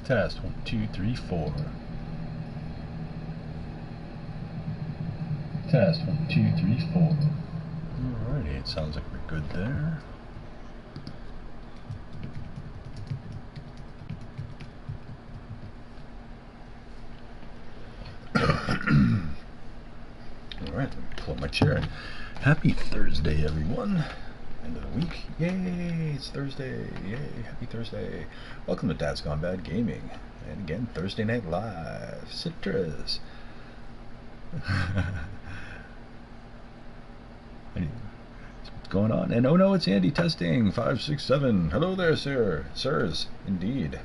Test 1, 2, 3, 4. Test 1, 2, 3, 4. Alrighty, it sounds like we're good there. Alright, let me pull up my chair. Happy Thursday, everyone. End of the week. Yay, it's Thursday. Yay, happy Thursday. Welcome to Dad's Gone Bad Gaming. And again, Thursday Night Live. Citrus. What's going on? And oh no, it's Andy testing 567. Hello there, sir. Sirs, indeed.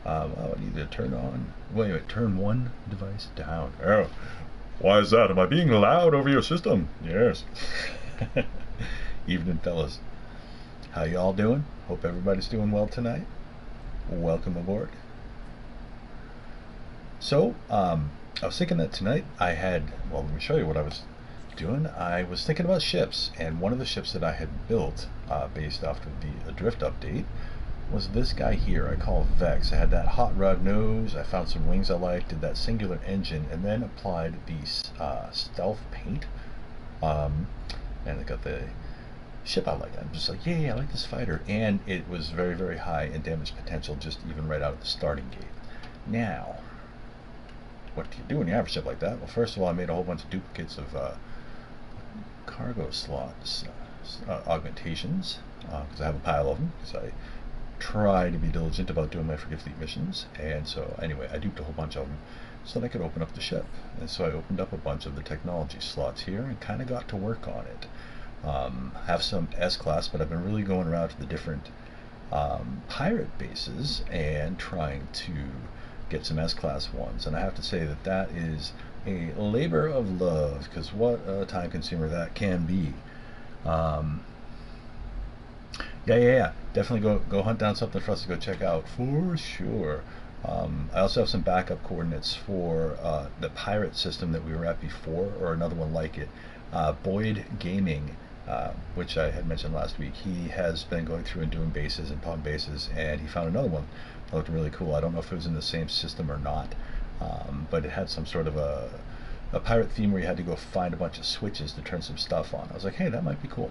I need to turn on. Wait, turn one device down. Oh, why is that? Am I being loud over your system? Yes. Evening, fellas. How y'all doing? Hope everybody's doing well tonight. Welcome aboard. So, I was thinking that tonight I had, well, let me show you what I was doing. I was thinking about ships, and one of the ships that I had built based off of the Adrift update was this guy here. I call Vex. I had that hot rod nose, I found some wings I liked, did that singular engine, and then applied the stealth paint, and I got the ship I like. I'm just like, yay, I like this fighter, and it was very, very high in damage potential just even right out of the starting gate. Now, what do you do when you have a ship like that? Well, first of all, I made a whole bunch of duplicates of cargo slots augmentations, because I have a pile of them, because I try to be diligent about doing my Frigate Fleet missions. And so anyway, I duped a whole bunch of them so that I could open up the ship. And so I opened up a bunch of the technology slots here and kind of got to work on it. Have some S-Class, but I've been really going around to the different pirate bases and trying to get some S-Class ones. And I have to say that that is a labor of love, because what a time consumer that can be. Yeah. Definitely go hunt down something for us to go check out for sure. I also have some backup coordinates for the pirate system that we were at before, or another one like it. BoiD Gaming, which I had mentioned last week. He has been going through and doing bases and pump bases, and he found another one that looked really cool. I don't know if it was in the same system or not, but it had some sort of a pirate theme where you had to go find a bunch of switches to turn some stuff on. I was like, hey, that might be cool.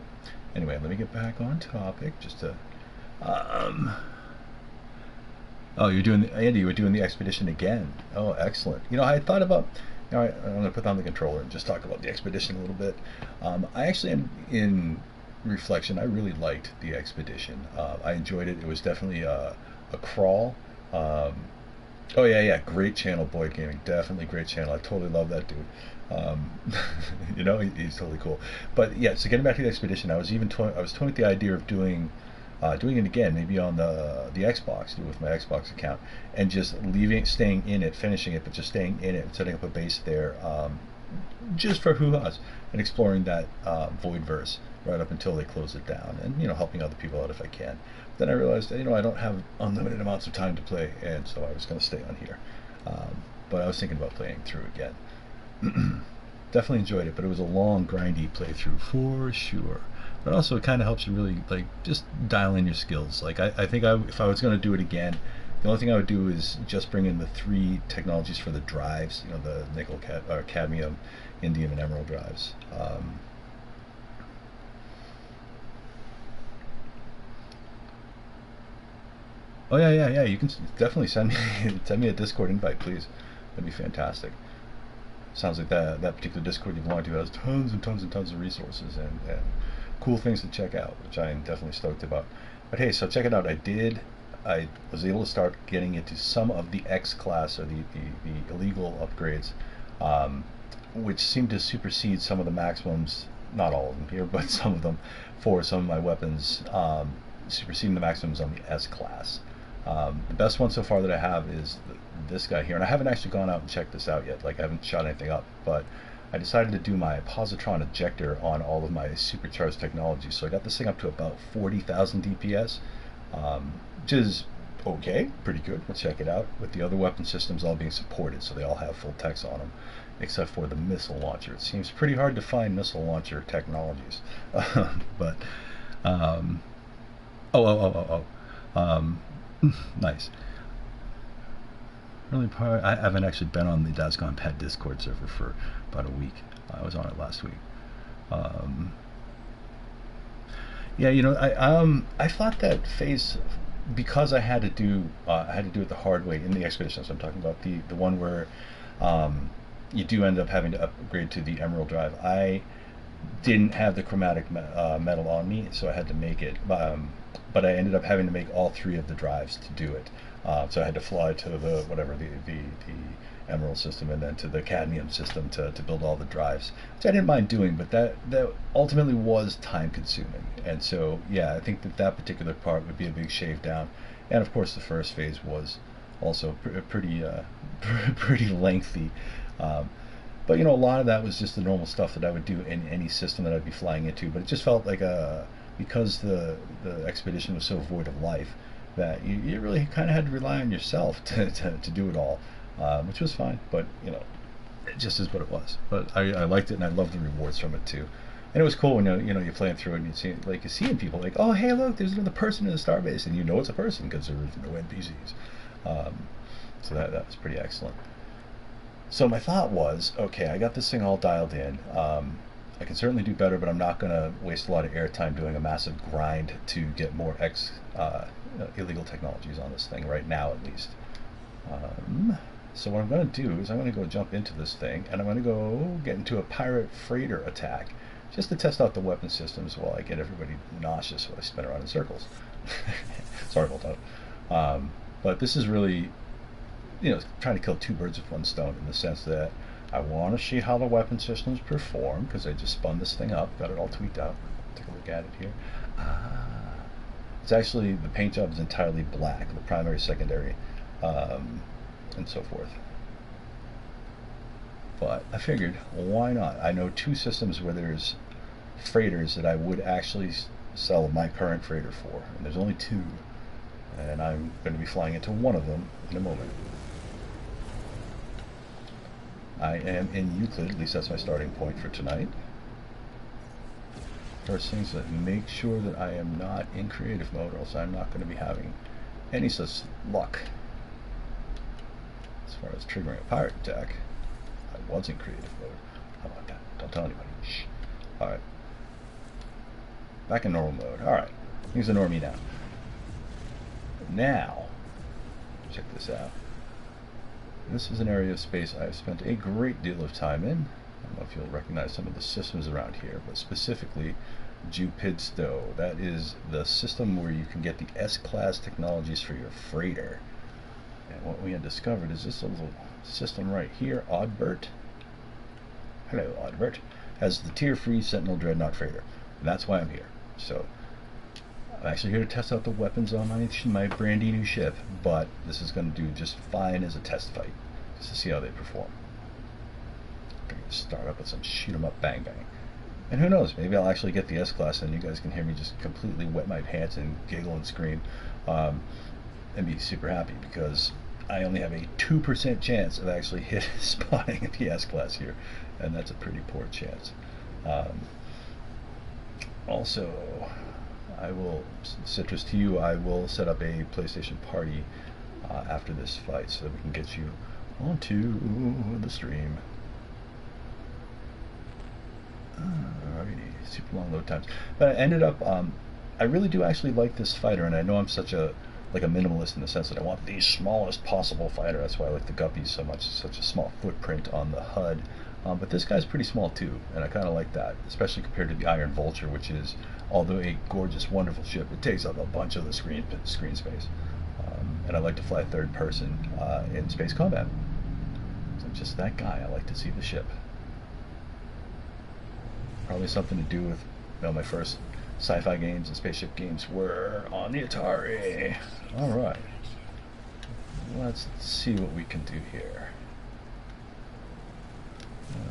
Anyway, let me get back on topic just to oh, you're doing Andy, you were doing the expedition again. Oh, excellent. You know, I thought about, all right, I'm going to put down the controller and just talk about the expedition a little bit. I actually, in reflection, I really liked the expedition. I enjoyed it. It was definitely a crawl. Oh yeah, great channel, BoiD Gaming. Definitely great channel. I totally love that dude. You know, he's totally cool. But yeah, so getting back to the expedition, I was toying with the idea of doing it again, maybe on the Xbox, do it with my Xbox account, and just staying in it, finishing it, but just staying in it, and setting up a base there, just for hoo-ha's, and exploring that Voidverse right up until they close it down, and helping other people out if I can. Then I realized that I don't have unlimited amounts of time to play, and so I was going to stay on here. But I was thinking about playing through again. Definitely enjoyed it, but it was a long, grindy playthrough for sure. But also, it kind of helps you really just dial in your skills. I think if I was going to do it again, the only thing I would do is just bring in the 3 technologies for the drives. The nickel, cadmium, indium, and emerald drives. Oh yeah. You can definitely send me a Discord invite, please. That'd be fantastic. Sounds like that particular Discord you belong to has tons and tons and tons of resources and cool things to check out, which I am definitely stoked about. But hey, so check it out. I was able to start getting into some of the X-Class, or the illegal upgrades, which seem to supersede some of the maximums, not all of them here, but some of them, for some of my weapons, superseding the maximums on the S-Class. The best one so far that I have is this guy here, and I haven't actually gone out and checked this out yet. I haven't shot anything up, but I decided to do my positron ejector on all of my supercharged technology. So I got this thing up to about 40,000 DPS, which is okay, pretty good. We'll check it out, with the other weapon systems all being supported, so they all have full techs on them, except for the missile launcher. It seems pretty hard to find missile launcher technologies. But nice. early part. I haven't actually been on the Dasgone Pet Discord server for about a week. I was on it last week. Yeah, you know, I thought that phase, because I had to do it the hard way in the expeditions. I'm talking about the one where you do end up having to upgrade to the Emerald drive. I didn't have the chromatic metal on me, so I had to make it. But I ended up having to make all 3 of the drives to do it. So I had to fly to the Emerald system and then to the Cadmium system to build all the drives, which I didn't mind doing, but that ultimately was time consuming. And so yeah, I think that particular part would be a big shave down. And of course the first phase was also pretty lengthy. But you know, a lot of that was just the normal stuff that I would do in any system that I'd be flying into. But it just felt like because the expedition was so void of life, that you really kind of had to rely on yourself to do it all, which was fine. But you know, it just is what it was. But I liked it, and I loved the rewards from it too. And it was cool when you're playing through it and you're seeing people like, oh hey, look, there's another person in the starbase, and you know it's a person because there was no NPCs. So that was pretty excellent. So my thought was, okay, I got this thing all dialed in. I can certainly do better, but I'm not going to waste a lot of airtime doing a massive grind to get more illegal technologies on this thing right now, at least. So what I'm going to do is I'm going to go jump into this thing, and I'm going to go get into a pirate freighter attack, just to test out the weapon systems while I get everybody nauseous while I spin around in circles. Sorry about that. But this is really, trying to kill 2 birds with 1 stone, in the sense that I want to see how the weapon systems perform, because I just spun this thing up, got it all tweaked out. Take a look at it here. It's actually, the paint job is entirely black, the primary, secondary, and so forth. But I figured, why not? I know 2 systems where there's freighters that I would actually sell my current freighter for, and there's only 2, and I'm going to be flying into one of them in a moment. I am in Euclid, at least that's my starting point for tonight. First things that make sure that I am not in creative mode, or else I'm not going to be having any such luck. As far as triggering a pirate attack, I was in creative mode. How about that? Don't tell anybody. Shh. Alright. Back in normal mode. Alright. Things are normie now. Now, check this out. This is an area of space I've spent a great deal of time in. I don't know if you'll recognize some of the systems around here, but specifically Jupidsto. That is the system where you can get the S-Class technologies for your freighter. And what we had discovered is this little system right here, Oddbert. Hello, Oddbert. Has the tier-free Sentinel Dreadnaught Freighter. And that's why I'm here. So, I'm actually here to test out the weapons on my brandy new ship, but this is going to do just fine as a test fight, just to see how they perform. I'm going to start up with some shoot 'em up bang bang. And who knows, maybe I'll actually get the S-Class and you guys can hear me just completely wet my pants and giggle and scream, and be super happy, because I only have a 2% chance of actually spotting the S-Class here, and that's a pretty poor chance. Also, I will, Citrus to you, I will set up a PlayStation party after this fight so that we can get you onto the stream. Alrighty, super long load times. But I ended up, I really do actually like this fighter, and I know I'm such a minimalist in the sense that I want the smallest possible fighter. That's why I like the Guppies so much. It's such a small footprint on the HUD. But this guy's pretty small too, and I kind of like that, especially compared to the Iron Vulture, which is, although a gorgeous, wonderful ship, it takes up a bunch of the screen space. And I like to fly third person in space combat. So I'm just that guy. I like to see the ship. Probably something to do with, my first sci-fi games and spaceship games were on the Atari. Alright. Let's see what we can do here.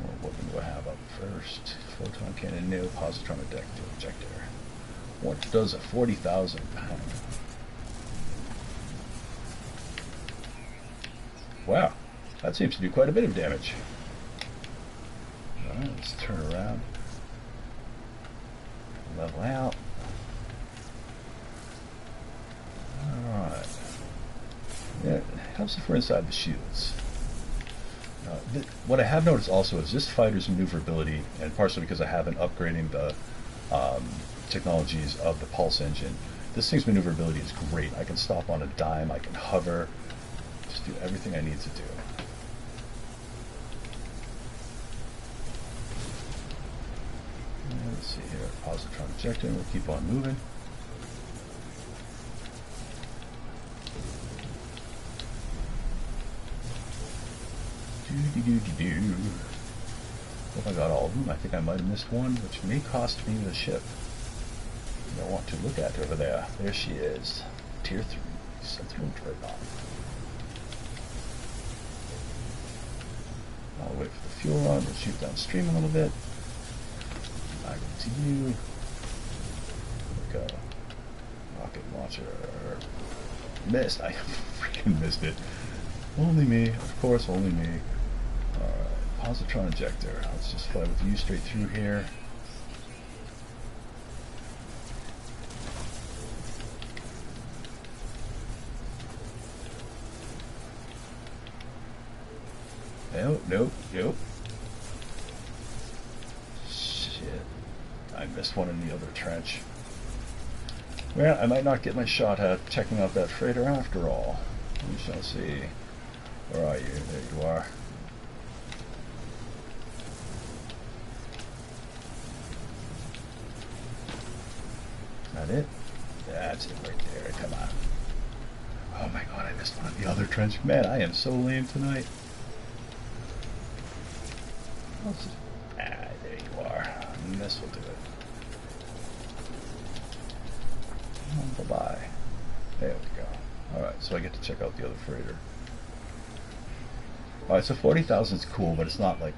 What weapon do I have up first? Photon cannon, no. Positron ejector. What does a 40,000 pound? Wow, that seems to do quite a bit of damage. Alright, let's turn around. Level out. Alright. Yeah, helps if we're inside the shields. What I have noticed also is this fighter's maneuverability, and partially because I have been upgrading the technologies of the Pulse engine, this thing's maneuverability is great. I can stop on a dime, I can hover, just do everything I need to do. Let's see here, positron ejector, and we'll keep on moving. Hope I got all of them. I think I might have missed one, which may cost me the ship. I want to look at over there. There she is. Tier 3, Sentinel Dreadnaught. I'll wait for the fuel run. We'll shoot downstream a little bit. Back to you. There we go. Rocket launcher. Missed. I freaking missed it. Only me. Of course, only me. Alright. Positron ejector. Let's just fly with you straight through here. Nope. Shit. I missed one in the other trench. Well, I might not get my shot at checking out that freighter after all. We shall see. Where are you? There you are. Is that it? That's it right there. Come on. Oh my god, I missed one in the other trench. Man, I am so lame tonight. There you are. And this will do it. Oh, bye-bye. There we go. Alright, so I get to check out the other freighter. Alright, so 40,000 is cool, but it's not like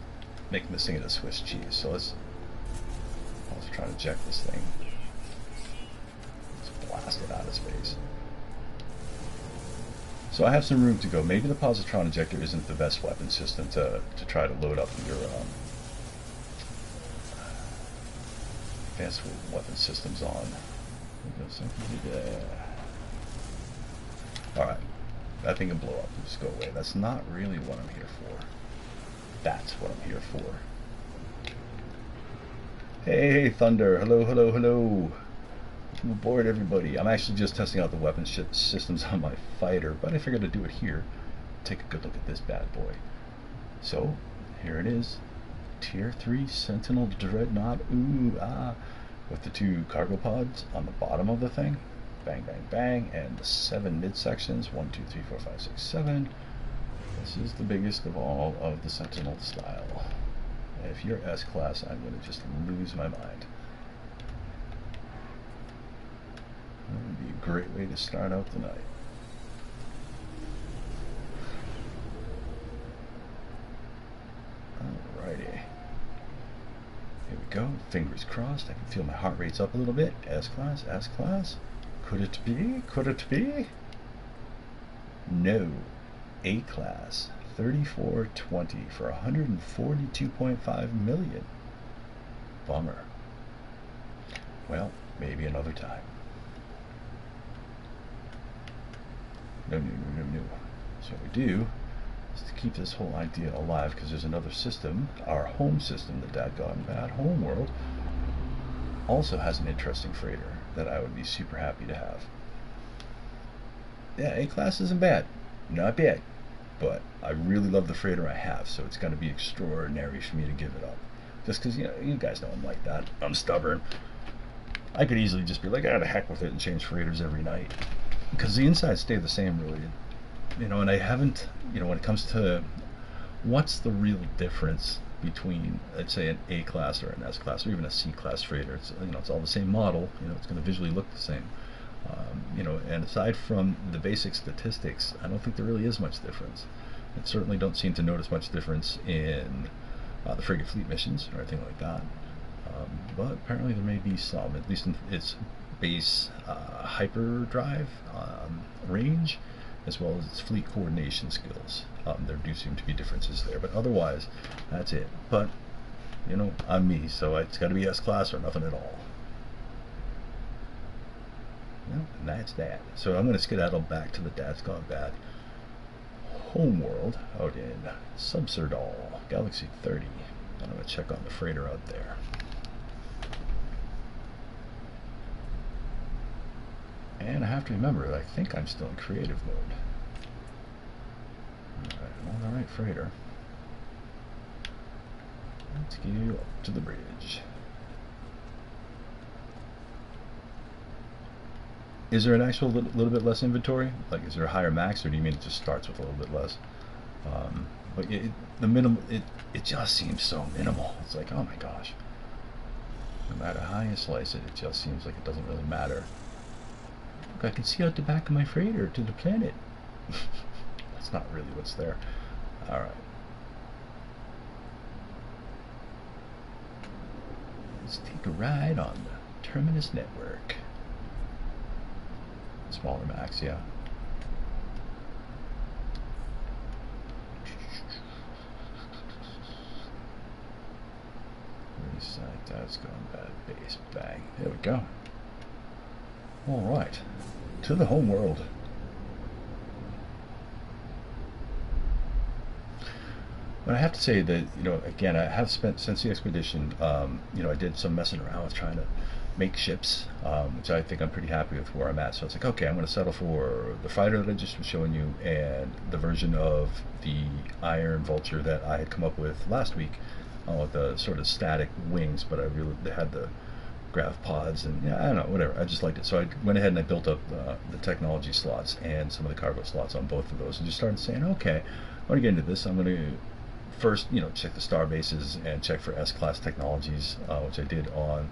making this thing into Swiss cheese. So let's try to eject this thing. Let's blast it out of space. So I have some room to go. Maybe the positron ejector isn't the best weapon system to try to load up your advanced weapon systems on. Alright, that thing can blow up and just go away. That's not really what I'm here for. That's what I'm here for. Hey, Thunder. Hello. Welcome aboard, everybody. I'm actually just testing out the weapon systems on my fighter, but I figured I'd do it here. Take a good look at this bad boy. So, here it is. Tier 3 Sentinel Dreadnaught. With the 2 cargo pods on the bottom of the thing. Bang, bang, bang. And the 7 midsections. 1, 2, 3, 4, 5, 6, 7. This is the biggest of all of the Sentinel style. If you're S-Class, I'm going to just lose my mind. That would be a great way to start out the night. Alrighty. Here we go. Fingers crossed. I can feel my heart rate's up a little bit. S-Class, S-Class. Could it be? Could it be? No. A-Class. 3420 for 142.5 million. Bummer. Well, maybe another time. No. So what we do is to keep this whole idea alive, because there's another system, our home system, the Dadgone Bad Home World, also has an interesting freighter that I would be super happy to have. Yeah, A-Class isn't bad. Not bad. But I really love the freighter I have, so it's going to be extraordinary for me to give it up. Just because, you guys know I'm like that. I'm stubborn. I could easily just be like, the heck with it, and change freighters every night. Because the insides stay the same, really. And I haven't, when it comes to what's the real difference between, let's say, an A-Class or an S-Class or even a C-Class freighter. It's, it's all the same model. It's going to visually look the same. And aside from the basic statistics, I don't think there really is much difference. I certainly don't seem to notice much difference in the frigate fleet missions or anything like that. But apparently there may be some, at least in its base hyperdrive range, as well as its fleet coordination skills. There do seem to be differences there, but otherwise, that's it. But, I'm me, so it's got to be S-Class or nothing at all. And that's that. So I'm going to skedaddle back to the Dad's Gone Bad. homeworld out in Subzerbal, Galaxy 30. And I'm going to check on the freighter out there. And I have to remember that I think I'm still in creative mode. Alright, I'm on the right freighter. Let's go up to the bridge. Is there an actual little bit less inventory? Like, is there a higher max, or do you mean it just starts with a little bit less? But the minimum, it just seems so minimal. It's like, oh my gosh. No matter how you slice it, it just seems like it doesn't really matter. Look, I can see out the back of my freighter to the planet. That's not really what's there. Alright. Let's take a ride on the Terminus network. Smaller max, yeah. Reset, that's going bad. Base, bang. There we go. Alright. To the home world. But I have to say that, you know, again, I have spent, since the expedition, you know, I did some messing around with trying to make ships, which I think I'm pretty happy with where I'm at. So it's like, okay, I'm going to settle for the fighter that I just was showing you, and the version of the Iron Vulture that I had come up with last week, with the sort of static wings, but they had the grav pods, and yeah, I don't know, whatever. I just liked it. So I went ahead and I built up the technology slots and some of the cargo slots on both of those, and just started saying, okay, I want to get into this. I'm going to first, you know, check the star bases and check for S-Class technologies, which I did on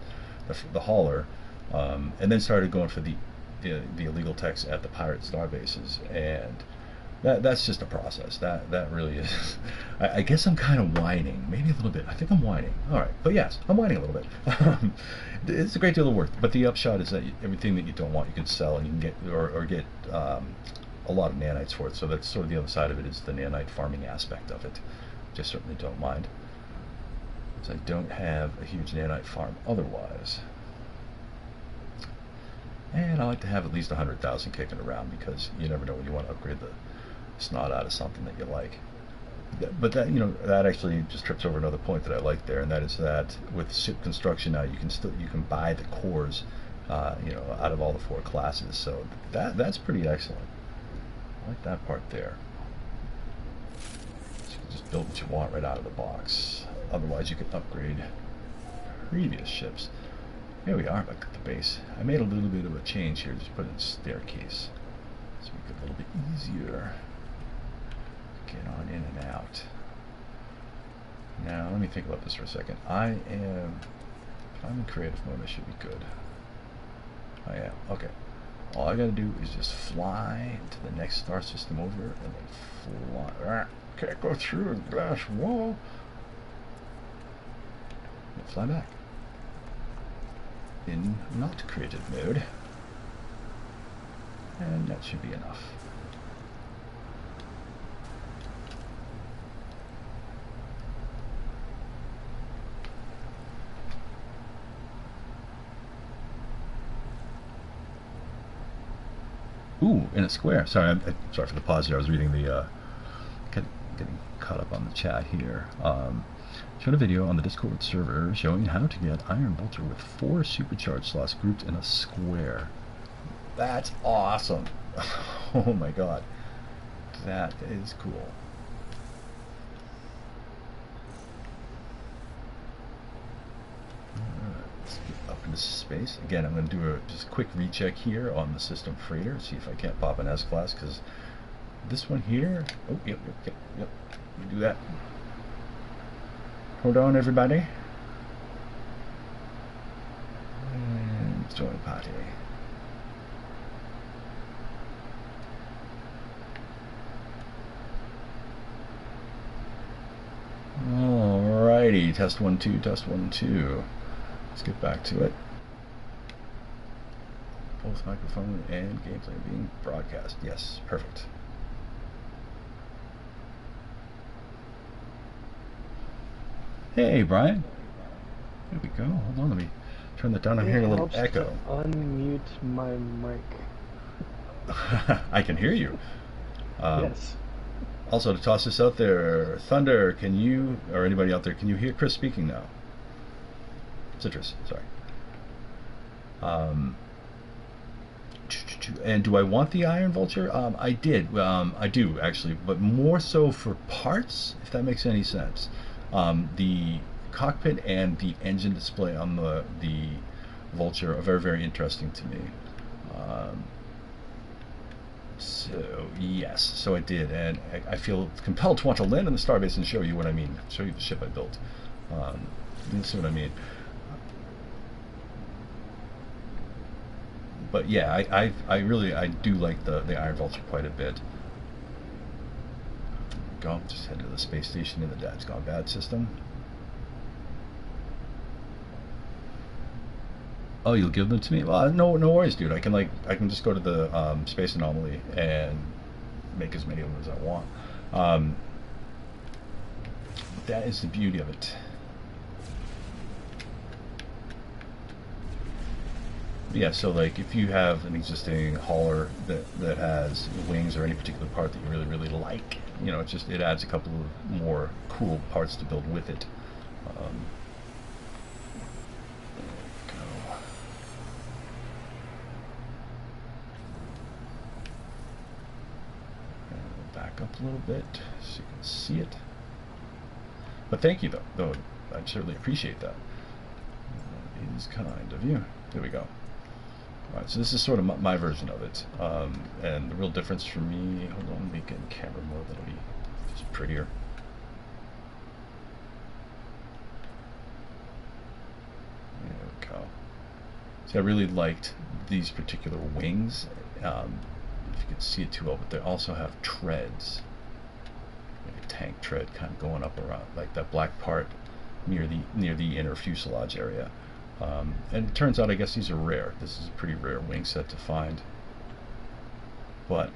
the hauler, and then started going for the illegal techs at the pirate star bases, and that's just a process. That really is. I guess I'm kind of whining, maybe a little bit. I think I'm whining. All right, but yes, I'm whining a little bit. It's a great deal of work, but the upshot is that everything that you don't want, you can sell, and you can get or get a lot of nanites for it. So that's sort of the other side of it, is the nanite farming aspect of it, which I certainly don't mind. I don't have a huge nanite farm otherwise, and I like to have at least 100,000 kicking around, because you never know when you want to upgrade the snot out of something that you like. But that, you know, that actually just trips over another point that I like there, and that is that with ship construction now, you can buy the cores, you know, out of all the 4 classes. So that's pretty excellent. I like that part there. So you can just build what you want right out of the box. Otherwise, you can upgrade previous ships. Here we are back at the base. I made a little bit of a change here. Just put in a staircase so we make it a little bit easier to get on in and out. Now, let me think about this for a second. If I'm in creative mode, I should be good. I am. Okay. All I gotta do is just fly to the next star system over, and then fly. Can't go through the glass wall. Fly back in not creative mode, and that should be enough. Ooh, in a square. Sorry, I'm sorry for the pause here. I was reading the getting caught up on the chat here. Showed a video on the Discord server showing how to get Iron Vulture with 4 supercharged slots grouped in a square. That's awesome. Oh my god. That is cool. Let's get up into space. Again, I'm going to do just a quick recheck here on the system freighter, see if I can't pop an S-Class, because this one here... Oh, yep. We do that. Hold on, everybody. And join party. Alrighty, test 1 2, test 1 2. Let's get back to it. Both microphone and gameplay being broadcast. Yes, perfect. Hey, Brian. There we go. Hold on, let me turn that down. I'm hearing a little echo. Unmute my mic. I can hear you. Yes. Also, to toss this out there, Thunder, can you, or anybody out there, can you hear Chris speaking now? Citrus, sorry. And do I want the Iron Vulture? I did. I do, actually, but more so for parts, if that makes any sense. The cockpit and the engine display on the Vulture are very, very interesting to me. So, yes, so I did, and I feel compelled to want to land in the starbase and show you what I mean, show you the ship I built. You see what I mean. But yeah, I do like the Iron Vulture quite a bit. Go, just head to the space station in the Dad's Gone Bad system. Oh, you'll give them to me? Well, no worries, dude. I can just go to the space anomaly and make as many of them as I want. That is the beauty of it. Yeah, so like if you have an existing hauler that has wings or any particular part that you really, really like, you know, it adds a couple of more cool parts to build with it. Up a little bit so you can see it. But thank you, though I certainly appreciate that. It is kind of you. There we go. Alright, so this is sort of my version of it. And the real difference for me, hold on, make it in camera mode, that'll be just prettier. There we go. See, I really liked these particular wings. If you can see it too well, but they also have treads, like a tank tread kind of going up around, like that black part near the inner fuselage area. And it turns out, I guess these are rare. This is a pretty rare wing set to find. But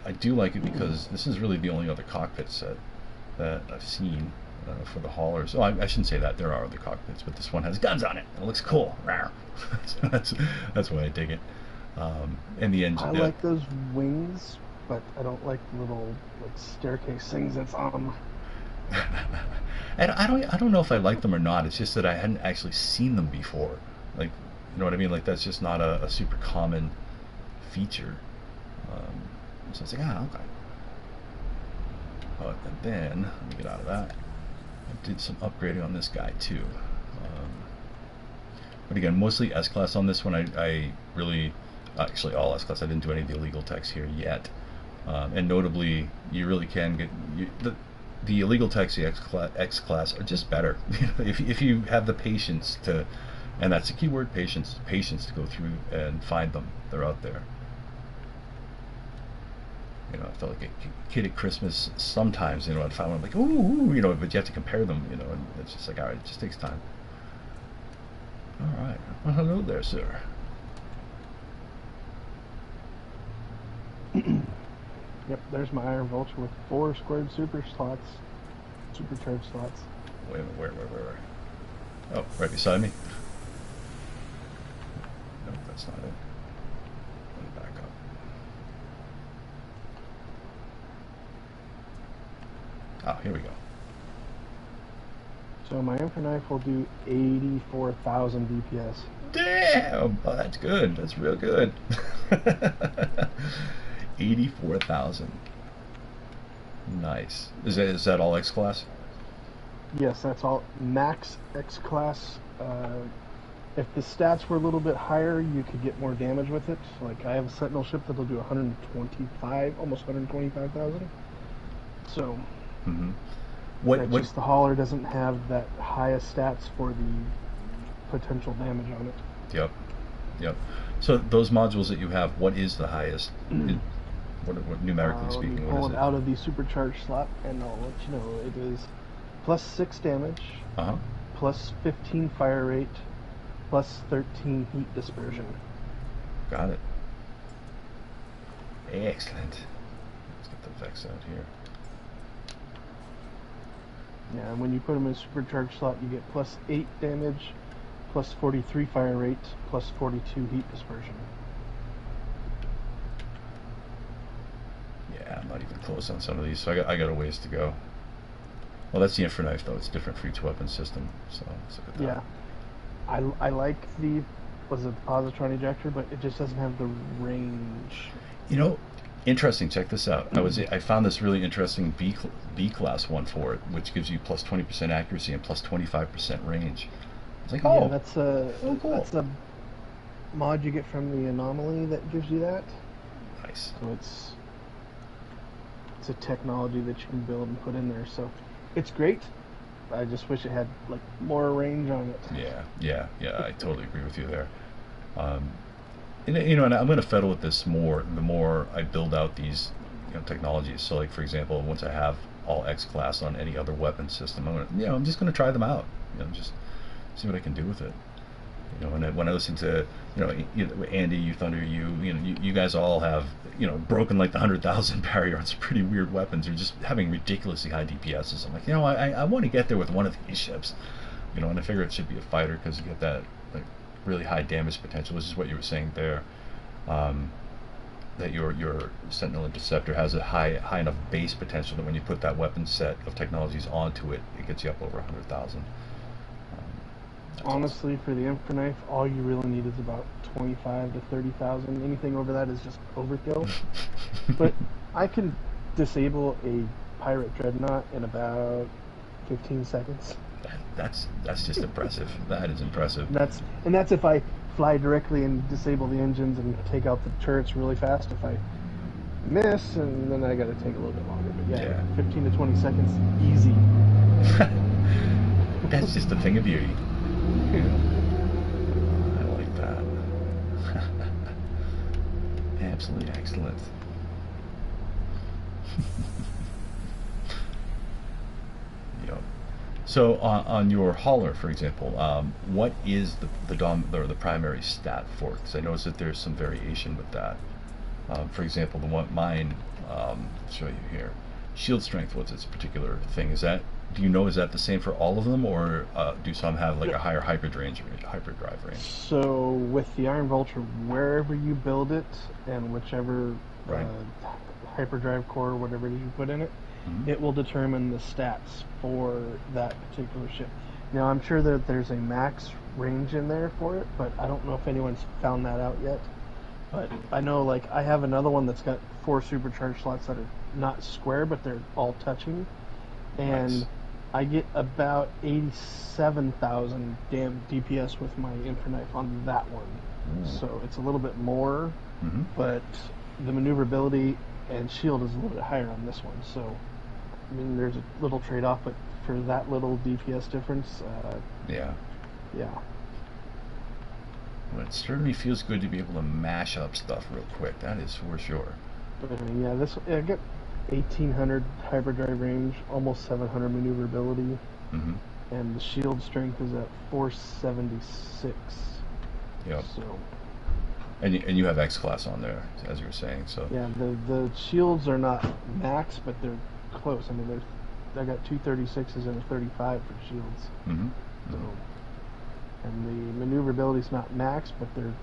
I do like it because this is really the only other cockpit set that I've seen for the haulers. Oh, I shouldn't say that. There are other cockpits, but this one has guns on it. It looks cool. So that's why I dig it. And the engine. I like those wings, but I don't like the little staircase things that's on them. And I don't know if I like them or not. It's just that I hadn't actually seen them before. Like, you know what I mean? Like, that's just not a super common feature. So it's like, okay. Oh, and then let me get out of that. I did some upgrading on this guy too. But again, mostly S-Class on this one. I really, actually all S-Class. I didn't do any of the illegal techs here yet. And notably, you really can get the illegal techs, the X-Class are just better. if you have the patience to, and that's the key word, patience to go through and find them. They're out there. You know, I felt like a kid at Christmas sometimes, you know, I'd find one like, ooh, you know, but you have to compare them, you know, and it's just like, all right, it just takes time. All right. Well, hello there, sir. Yep, there's my Iron Vulture with 4 squared supercharged slots. Wait a minute, where? Oh, right beside me? Nope, that's not it. Let me back up. Oh, here we go. So my infra knife will do 84,000 DPS. Damn! Oh, that's good. That's real good. 84,000. Nice. Is that all X-Class? Yes, that's all. Max X-Class. If the stats were a little bit higher, you could get more damage with it. Like, I have a Sentinel ship that'll do 125, almost 125,000. So, just the hauler doesn't have that highest stats for the potential damage on it. Yep. So those modules that you have, what is the highest? What numerically speaking, what is it? Pull it out of the supercharged slot, and I'll let you know. It is plus 6 damage, plus 15 fire rate, plus 13 heat dispersion. Got it. Excellent. Let's get the Vex out here. Yeah, and when you put them in a supercharged slot, you get plus 8 damage, plus 43 fire rate, plus 42 heat dispersion. Yeah, Yeah, I'm not even close on some of these, so I got a ways to go. Well, that's the Inferknife, though. It's different for each weapon system, so let's look at that. Yeah, I like the positron ejector, but it just doesn't have the range. You know, interesting. Check this out. I found this really interesting B class one for it, which gives you plus 20% accuracy and plus 25% range. It's like, oh, Yeah, that's a cool. That's a mod you get from the Anomaly that gives you that. Nice. So it's a technology that you can build and put in there. So it's great. I just wish it had like more range on it. Yeah. I totally agree with you there. And I'm going to fiddle with this more the more I build out these technologies. So, like for example, once I have all S-Class on any other weapon system, I'm just going to try them out. Just see what I can do with it. And when I listen to Andy, you Thunder, you guys all have broken like the 100,000 barrier on some pretty weird weapons. You're just having ridiculously high DPSs. I'm like, I want to get there with one of these ships. And I figure it should be a fighter because you get that like really high damage potential, which is what you were saying there. That your Sentinel Interceptor has a high enough base potential that when you put that weapon set of technologies onto it, it gets you up over 100,000. Honestly, awesome. For the Inferknife, all you really need is about 25 to 30,000. Anything over that is just overkill. But I can disable a pirate dreadnought in about 15 seconds. That's just impressive. That is impressive. And that's if I fly directly and disable the engines and take out the turrets really fast. If I miss, and then I got to take a little bit longer. But yeah, 15 to 20 seconds, easy. That's just a thing of beauty. I like that. Absolutely excellent. So on your hauler, for example, what is the primary stat for it? Because I noticed that there's some variation with that. For example, mine, I'll show you here. Shield strength was its particular thing. Is that the same for all of them, or do some have like a higher hyperdrive range? So with the Iron Vulture, wherever you build it and whichever hyperdrive core or whatever you put in it, it will determine the stats for that particular ship. Now I'm sure that there's a max range in there for it, but I don't know if anyone's found that out yet. But I know, like, I have another one that's got 4 supercharged slots that are not square, but they're all touching. And nice. I get about 87,000 damn DPS with my Inferknife on that one. So it's a little bit more, but the maneuverability and shield is a little bit higher on this one. So, I mean, there's a little trade-off, but for that little DPS difference, yeah. Well, it certainly feels good to be able to mash up stuff real quick. That is for sure. But I get 1,800 hyperdrive range, almost 700 maneuverability, and the shield strength is at 476. Yep. So. And you have S-Class on there, as you were saying. So. Yeah, the shields are not max, but they're close. I mean, I got 2 36s and a 35 for shields. So. And the maneuverability's not max, but they're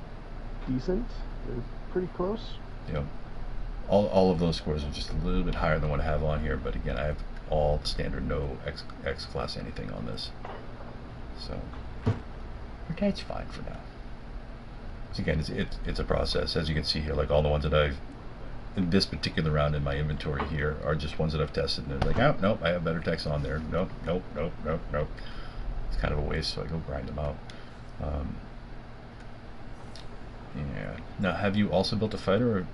decent. They're pretty close. Yep. All of those scores are just a little bit higher than what I have on here, but again, I have all standard, no S-Class anything on this. So, that's fine for now. So again, it's a process, as you can see here. Like all the ones that I've in this particular round in my inventory here are just ones that I've tested, and they're like, oh nope, I have better techs on there. Nope. It's kind of a waste, so I go grind them out. Yeah. Now, have you also built a fighter,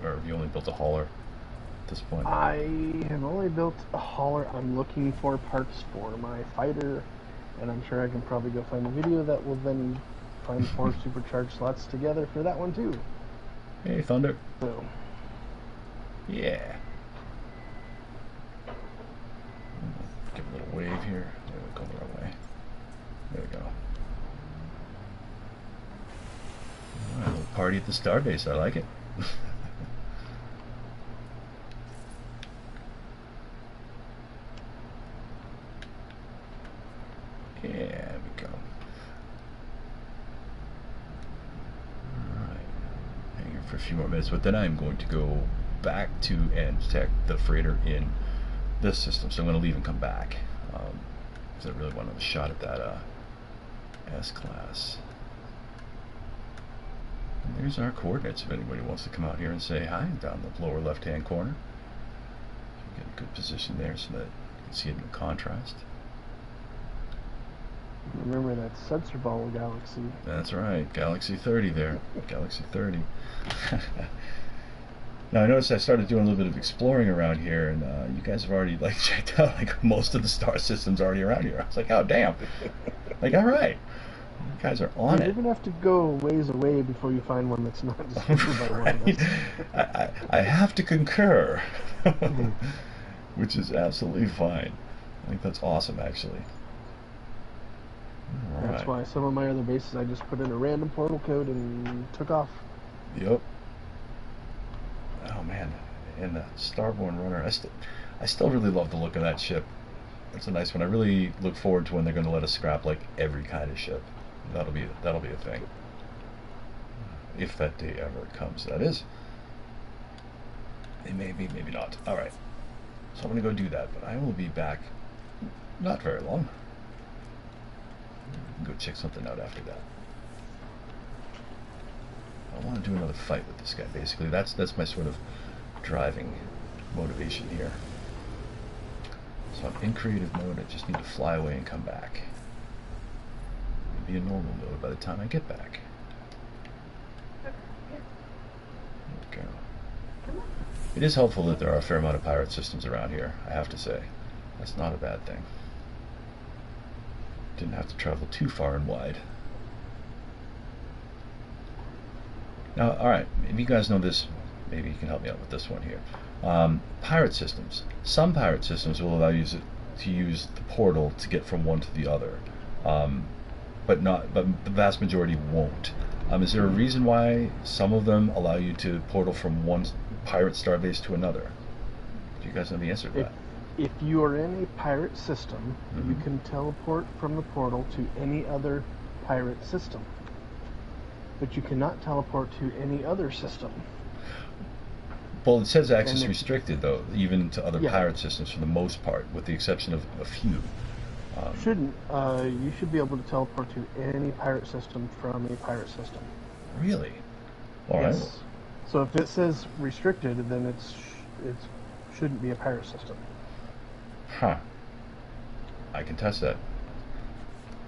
or have you only built a hauler at this point? I have only built a hauler. I'm looking for parts for my fighter, and I'm sure I can probably go find a video that will then find 4 supercharged slots together for that one too. Hey, Thunder. So. Yeah. Give a little wave here. There we go the wrong way. There we go. All right, a little party at the starbase. I like it. Yeah, there we go. Alright. Hang here for a few more minutes, but then I'm going to go back to and detect the freighter in this system, so I'm going to leave and come back. Because I really want a shot at that S-Class. And there's our coordinates if anybody wants to come out here and say hi down the lower left-hand corner. Get a good position there so that you can see it in contrast. Remember that Subzerbal galaxy. That's right, Galaxy 30 there. Galaxy 30. Now I noticed I started doing a little bit of exploring around here, and you guys have already like checked out like most of the star systems already around here. I was like, oh damn! Like, all right, you guys are on it. You're gonna have to go ways away before you find one that's not destroyed by one of us. I have to concur, which is absolutely fine. I think that's awesome, actually. All That's right. why some of my other bases I just put in a random portal code and took off. Yep. Oh man, and the Starborn Runner. I still really love the look of that ship. That's a nice one. I really look forward to when they're going to let us scrap like every kind of ship. That'll be a thing. If that day ever comes, that is. It may be, maybe not. All right. So I'm going to go do that, but I will be back not very long. Go check something out after that. I want to do another fight with this guy. Basically, that's my sort of driving motivation here. So I'm in creative mode. I just need to fly away and come back. It'll be a normal mode by the time I get back. There we go. It is helpful that there are a fair amount of pirate systems around here, I have to say. That's not a bad thing. Didn't have to travel too far and wide. Now, alright, if you guys know this, maybe you can help me out with this one here. Pirate systems. Some pirate systems will allow you to use the portal to get from one to the other, but the vast majority won't. Is there a reason why some of them allow you to portal from one pirate starbase to another? Do you guys know the answer to that? If you are in a pirate system, you can teleport from the portal to any other pirate system. But you cannot teleport to any other system. Well, it says access restricted, though, even to other Yeah. pirate systems for the most part, with the exception of a few. You should be able to teleport to any pirate system from a pirate system. Really? All right. Yes. So if it says restricted, then it shouldn't be a pirate system. Huh. I can test that.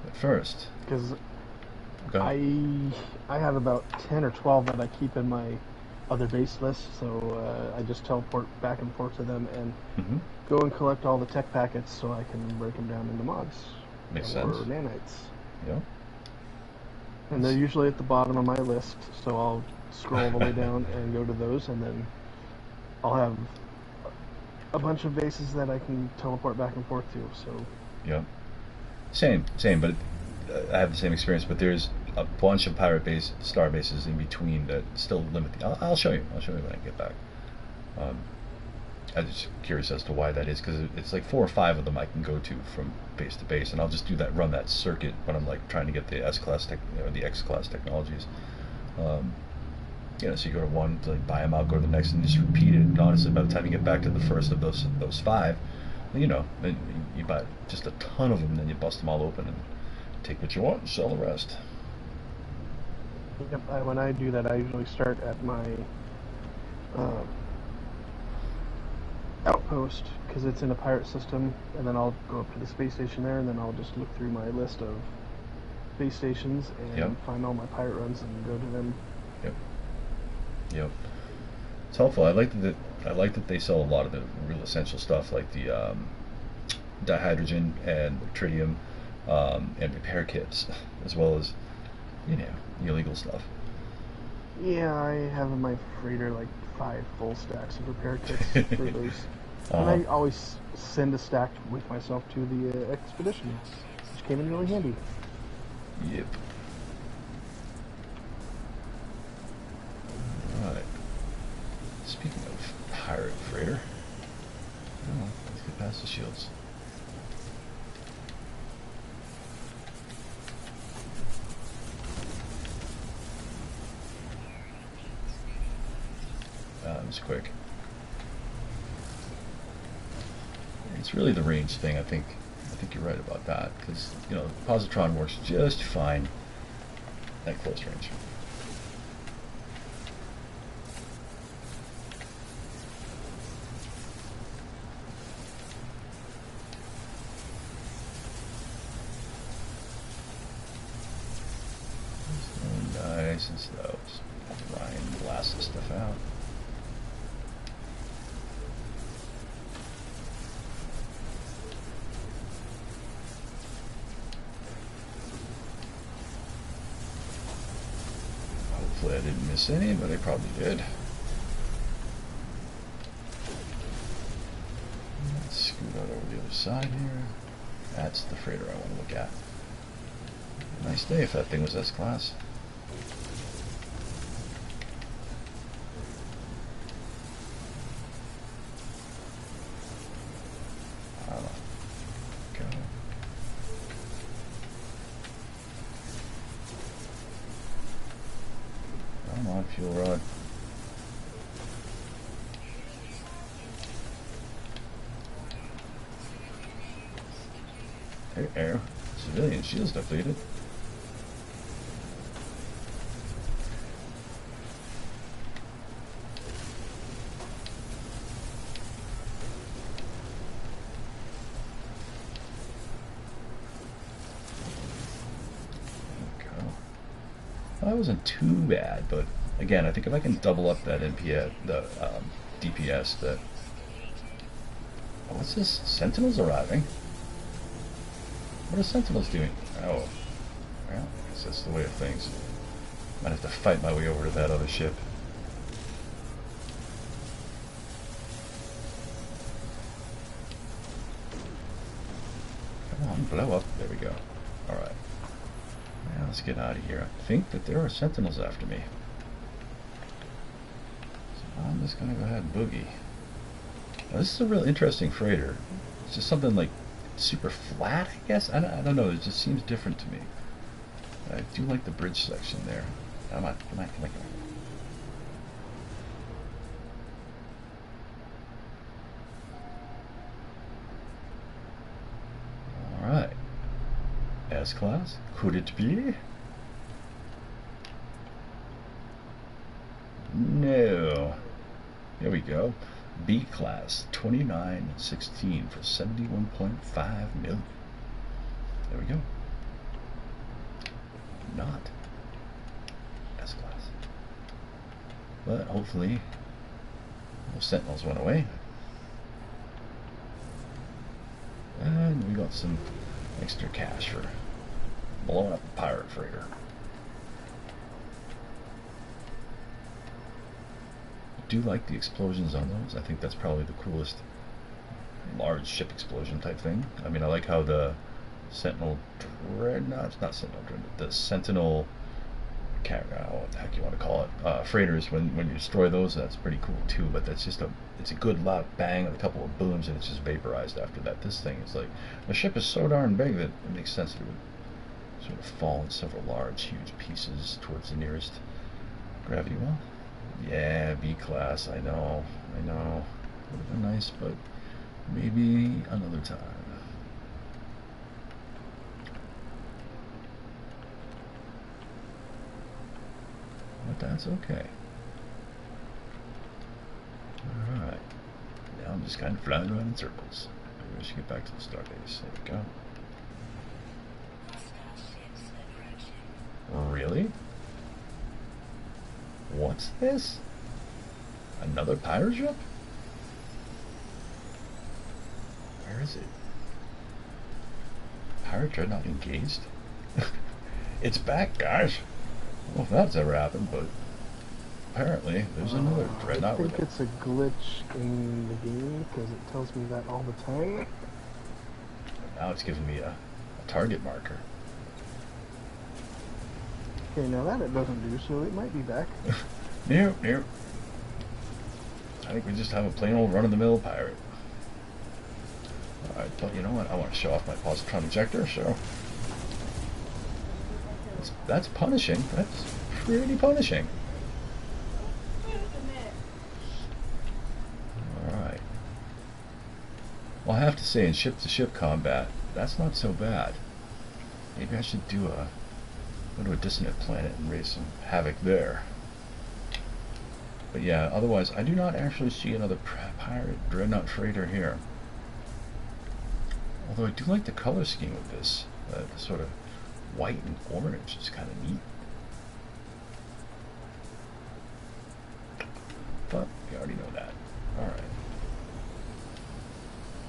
But first, Because go ahead. I have about 10 or 12 that I keep in my other base list, so I just teleport back and forth to them and go and collect all the tech packets so I can break them down into mods. Makes or sense. nanites. Yeah. And they're usually at the bottom of my list, so I'll scroll all the way down and go to those, and then I'll have a bunch of bases that I can teleport back and forth to. So Yeah. Same, but I have the same experience, but there's a bunch of pirate star bases in between that still limit the... I'll show you. I'll show you when I get back. I'm just curious as to why that is, because it's like 4 or 5 of them I can go to from base to base, and I'll just run that circuit when I'm like trying to get the S-Class the X-Class technologies. So you go to one to like buy them out, go to the next, and just repeat it. And honestly, by the time you get back to the first of those 5, then you buy just a ton of them, and then you bust them all open and take what you want and sell the rest. yep, when I do that, I usually start at my outpost, because it's in a pirate system, and then I'll go up to the space station there, and then I'll just look through my list of space stations and find all my pirate runs and go to them. Yep. It's helpful. I like that they sell a lot of the real essential stuff, like the dihydrogen and tritium and repair kits, as well as the illegal stuff. Yeah, I have in my freighter like 5 full stacks of repair kits for those. And I always send a stack with myself to the expedition, which came in really handy. Yep. Alright. Speaking of pirate freighter, let's get past the shields. That was quick. It's really the range thing. I think you're right about that, because you know, the positron works just fine at close range. Nice and slow. Just try and blast this stuff out. Hopefully I didn't miss any, but I probably did. Let's scoot out over the other side here. That's the freighter I want to look at. Nice day if that thing was S-Class. Come on, fuel rod. There, civilian shields depleted. That wasn't too bad, but again, I think if I can double up that NPS, the DPS, that... Oh, what's this? Sentinels arriving? What are Sentinels doing? Oh, well, I guess that's the way of things. Might have to fight my way over to that other ship. Come on, blow up. There we go. Alright. Now let's get out of here. I think that there are Sentinels after me. So I'm just going to go ahead and boogie. Now, this is a real interesting freighter. It's just something like super flat, I guess? I don't know. It just seems different to me. I do like the bridge section there. Come on, come on, come on, come on. Alright. S-Class? Could it be? No. There we go. B-Class 2916 for 71.5 million. There we go. Not S-Class. But hopefully those Sentinels went away. And we got some extra cash for blowing up a pirate freighter. I do like the explosions on those. I think that's probably the coolest large ship explosion type thing. I mean, I like how the Sentinel Dreadnaught, it's not Sentinel Dreadnaught, the Sentinel, what the heck you want to call it, freighters, when you destroy those, that's pretty cool too, but that's just it's a good loud bang and a couple of booms and it's just vaporized after that. This thing is like, the ship is so darn big that it makes sense that it would sort of fall in several large, huge pieces towards the nearest gravity well. Yeah, B-Class, I know. Would have been nice, but maybe another time. But that's okay. Alright. Now I'm just kind of flying around in circles. Maybe we should get back to the starbase. There we go. Really? What's this? Another pirate ship? Where is it? Pirate Dreadnought engaged? It's back, guys! I don't know if that's ever happened, but apparently there's another Dreadnought. I think it's a glitch in the game because it tells me that all the time. Now it's giving me a target marker. Okay, now that it doesn't do, so it might be back. Nope. I think we just have a plain old run-of-the-mill pirate. Alright, but you know what? I want to show off my positron ejector, so... That's punishing. That's pretty punishing. Alright. Well, I have to say, in ship-to-ship combat, that's not so bad. Maybe I should go to a dissonant planet and raise some havoc there. But yeah, otherwise, I do not actually see another pirate Dreadnought Freighter here. Although I do like the color scheme of this. The sort of white and orange is kind of neat. But we already know that. Alright.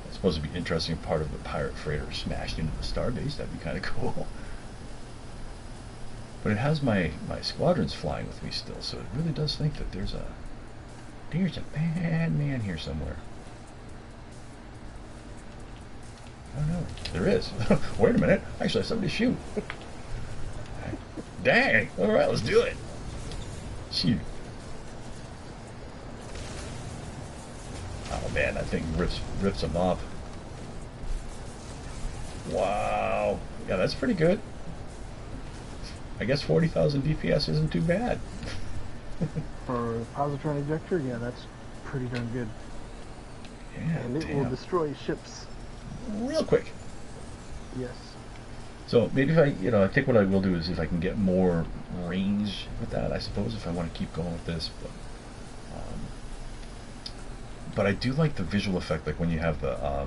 It's supposed to be interesting part of the pirate freighter smashed into the starbase. That'd be kind of cool. But it has my squadrons flying with me still, so it really does think that there's a bad man here somewhere. Oh no, there is. Wait a minute. Actually, I have somebody to shoot. Dang. Alright, let's do it. Shoot. Oh man, that thing rips them off. Wow. Yeah, that's pretty good. I guess 40,000 DPS isn't too bad. For a positron ejector, yeah, that's pretty darn good. Yeah, and it will destroy ships real quick. Yes. So maybe if I think what I will do is if I can get more range with that, I suppose, if I want to keep going with this. But I do like the visual effect, like when you have the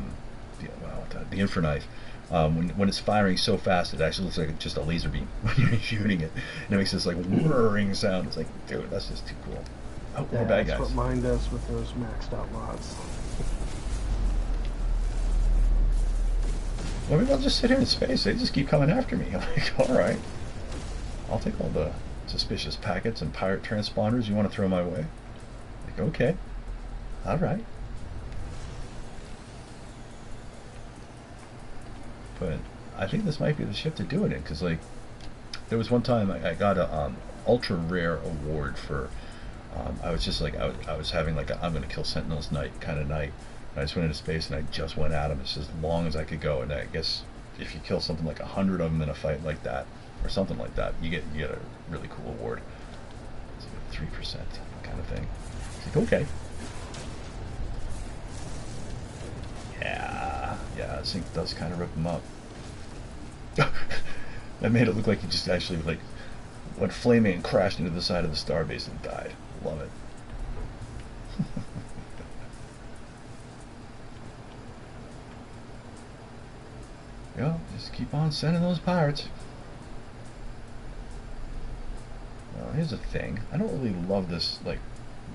Infraknife. When it's firing so fast, it actually looks like just a laser beam when you're shooting it, and it makes this like whirring sound. It's like, dude, that's just too cool. Oh, yeah, more bad guys. That's what mine does with those maxed out mods. Well, maybe I'll just sit here in space. They just keep coming after me. I'm like, all right, I'll take all the suspicious packets and pirate transponders you want to throw my way. Like, okay, all right. But I think this might be the ship to do it in, because like there was one time I got a ultra rare award for I was just like I was having like a I'm gonna kill Sentinels night kind of night, and I just went into space and I just went at them as long as I could go. And I guess if you kill something like 100 of them in a fight like that or something like that, you get a really cool award. It's like a 3% kind of thing. It's like, okay. Yeah, this thing does kind of rip them up. That made it look like he just actually like went flaming and crashed into the side of the starbase and died. Love it. Yeah, just keep on sending those pirates. Well, here's the thing. I don't really love this like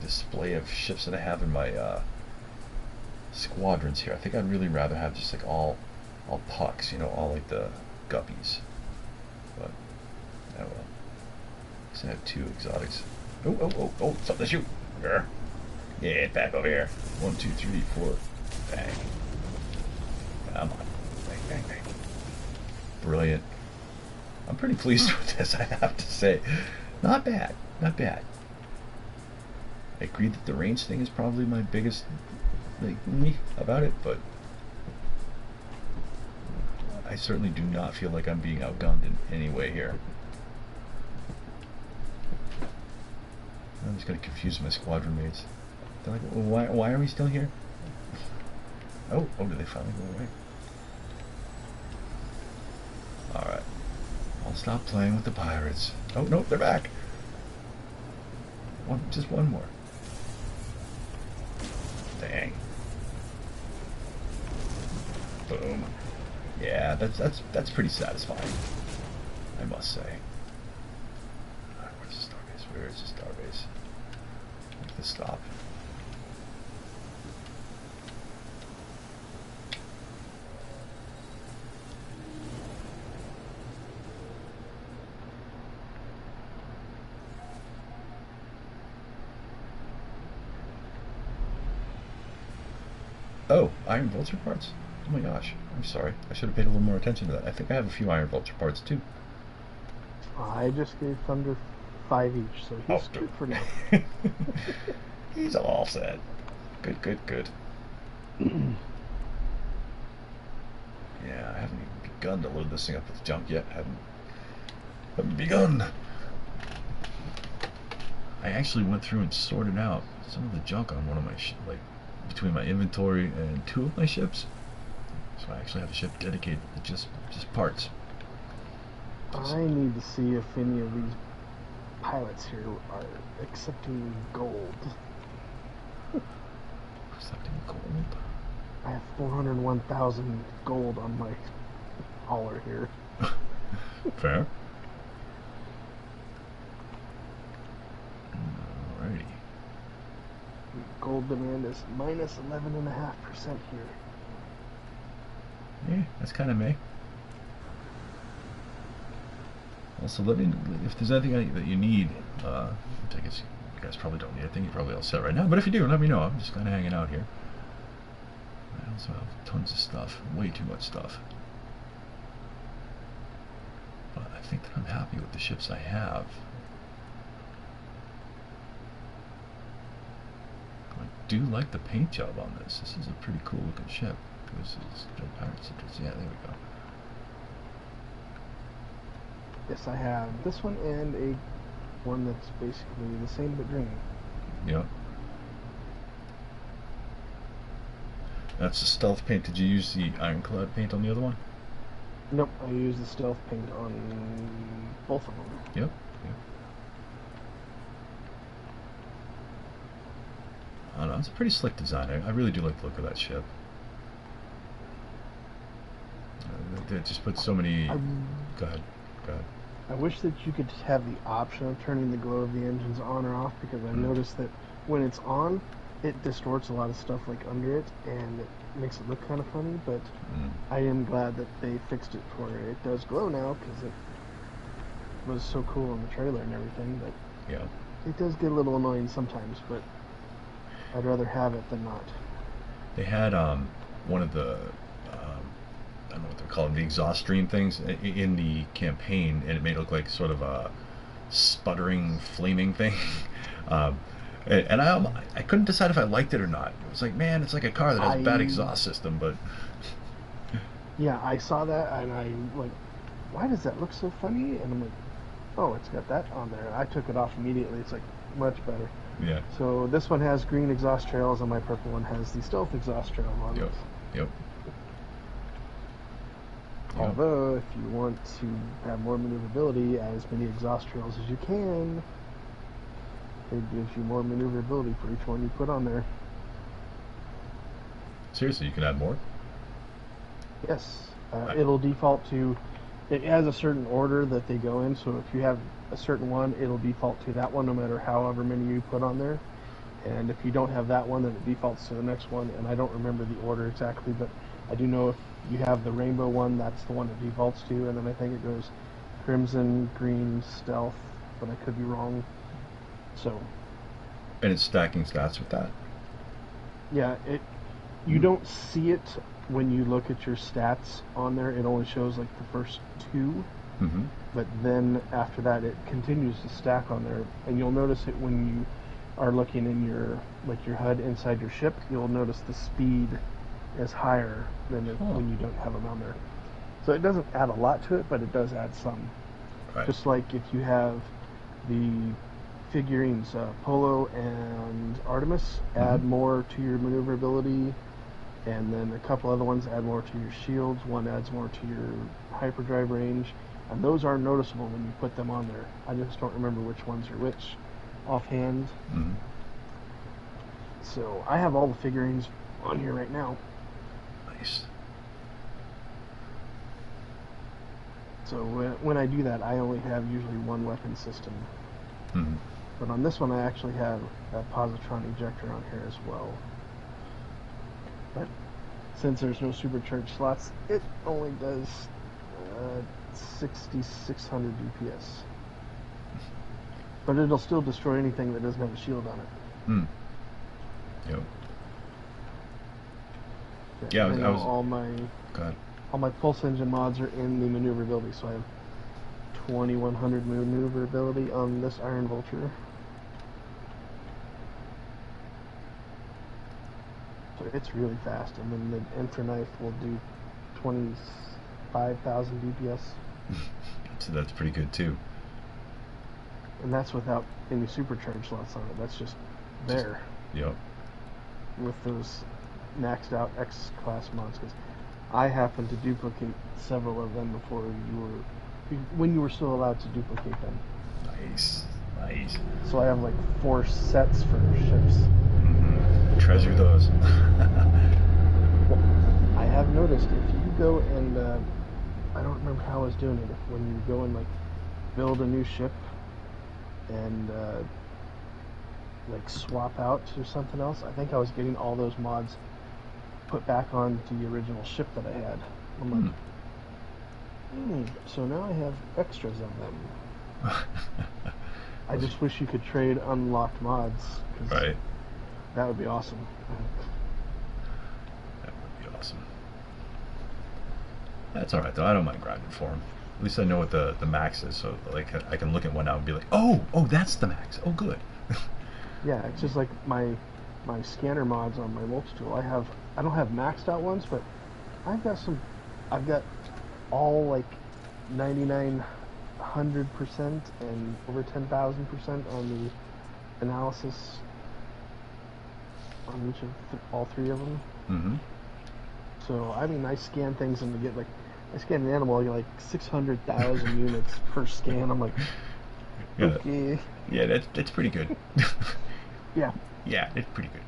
display of ships that I have in my squadrons here. I think I'd really rather have just like all pucks, all like the guppies. But oh well. I have 2 exotics. Oh, something to shoot. Yeah, back over here. 1, 2, 3, 4. Bang. Come on. Bang, bang, bang. Brilliant. I'm pretty pleased with this, I have to say. Not bad. Not bad. I agree that the range thing is probably my biggest about it, but I certainly do not feel like I'm being outgunned in any way here. I'm just going to confuse my squadron mates. They're like, well, why are we still here? Oh, did they finally go away? Alright. I'll stop playing with the pirates. Oh, no, they're back. Just one more. Dang. Boom. Yeah, that's pretty satisfying, I must say. Alright, where's the starbase? Where is the starbase? Make this stop. Oh, Iron Vulture parts? Oh my gosh, I'm sorry. I should have paid a little more attention to that. I think I have a few Iron Vulture parts too. I just gave Thunder 5 each, so he's good for now. He's all set. Good. Yeah, I haven't even begun to load this thing up with junk yet. Haven't begun. I actually went through and sorted out some of the junk on one of my between my inventory and 2 of my ships. I actually have a ship dedicated to just parts. I need to see if any of these pilots here are accepting gold. Accepting gold? I have 401,000 gold on my hauler here. Fair. Alrighty. Gold demand is minus 11.5% here. Yeah, that's kind of me. Also, let me, if there's anything that you need, I guess you guys probably don't need anything. You're probably all set right now. But if you do, let me know. I'm just kind of hanging out here. I also have tons of stuff. Way too much stuff. But I think that I'm happy with the ships I have. I do like the paint job on this. This is a pretty cool looking ship. This is Dread Pirates. Yeah, there we go. Yes, I have this one and a one that's basically the same but green. Yep. That's the stealth paint. Did you use the ironclad paint on the other one? Nope, I used the stealth paint on both of them. Yep. Yep. I don't know, it's a pretty slick design. I really do like the look of that ship. They just put so many... Go ahead. Go ahead. I wish that you could have the option of turning the glow of the engines on or off, because I've noticed that when it's on, it distorts a lot of stuff like under it, and it makes it look kind of funny, but I am glad that they fixed it to where it does glow now, because it was so cool in the trailer and everything, but yeah, it does get a little annoying sometimes, but I'd rather have it than not. They had one of the I don't know what they're called, the exhaust stream things in the campaign, and it made it look like sort of a sputtering, flaming thing. And I couldn't decide if I liked it or not. It was like, man, it's like a car that has a bad exhaust system, but... Yeah, I saw that, and I like, why does that look so funny? And I'm like, oh, it's got that on there. I took it off immediately. It's like, much better. Yeah. So this one has green exhaust trails, and my purple one has the stealth exhaust trail on it. Yep. Although, if you want to have more maneuverability, as many exhaust trails as you can, it gives you more maneuverability for each one you put on there. Seriously, you can add more? Yes. It'll default to... It has a certain order that they go in, so if you have a certain one, it'll default to that one no matter however many you put on there. And if you don't have that one, then it defaults to the next one, and I don't remember the order exactly, but I do know if you have the rainbow one, that's the one it defaults to, and then I think it goes crimson, green, stealth, but I could be wrong. So. And it's stacking stats with that? Yeah, you don't see it when you look at your stats on there. It only shows like the first two, but then after that it continues to stack on there, and you'll notice it when you are looking in your HUD inside your ship. You'll notice the speed is higher than when you don't have them on there. So it doesn't add a lot to it, but it does add some. Right. Just like if you have the figurines Polo and Artemis add more to your maneuverability, and then a couple other ones add more to your shields. One adds more to your hyperdrive range, and those are noticeable when you put them on there. I just don't remember which ones are which offhand. So I have all the figurines on here right now. Nice. So when I do that, I only have usually one weapon system. But on this one, I actually have a positron ejector on here as well. But since there's no supercharged slots, it only does 6,600 DPS. But it'll still destroy anything that doesn't have a shield on it. Yep. Yeah, I was all my pulse engine mods are in the maneuverability, so I have 2100 maneuverability on this Iron Vulture. So it's really fast, and then the Enter Knife will do 25,000 DPS. So that's pretty good too. And that's without any supercharged slots on it. That's just there. Yep. With those maxed out S-Class mods. Because I happened to duplicate several of them when you were still allowed to duplicate them. Nice, nice. So I have like 4 sets for ships. Treasure those. I have noticed if you go and I don't remember how I was doing it. When you go and like build a new ship and like swap out to something else, I think I was getting all those mods put back on the original ship that I had. I'm like, so now I have extras of them. I just wish you could trade unlocked mods. Right. That would be awesome. That would be awesome. That's alright though, I don't mind grinding for them. At least I know what the max is, so like I can look at one now and be like, oh, that's the max. Oh, good. Yeah, it's just like my scanner mods on my multi-tool. I don't have maxed out ones, but I've got all like 99, 100% and over 10,000% on the analysis on each of all 3 of them. Mm-hmm. So I mean, I scan things and I scan an animal, I get like 600,000 units per scan. I'm like, okay. Yeah, that's pretty good. Yeah. Yeah, it's pretty good.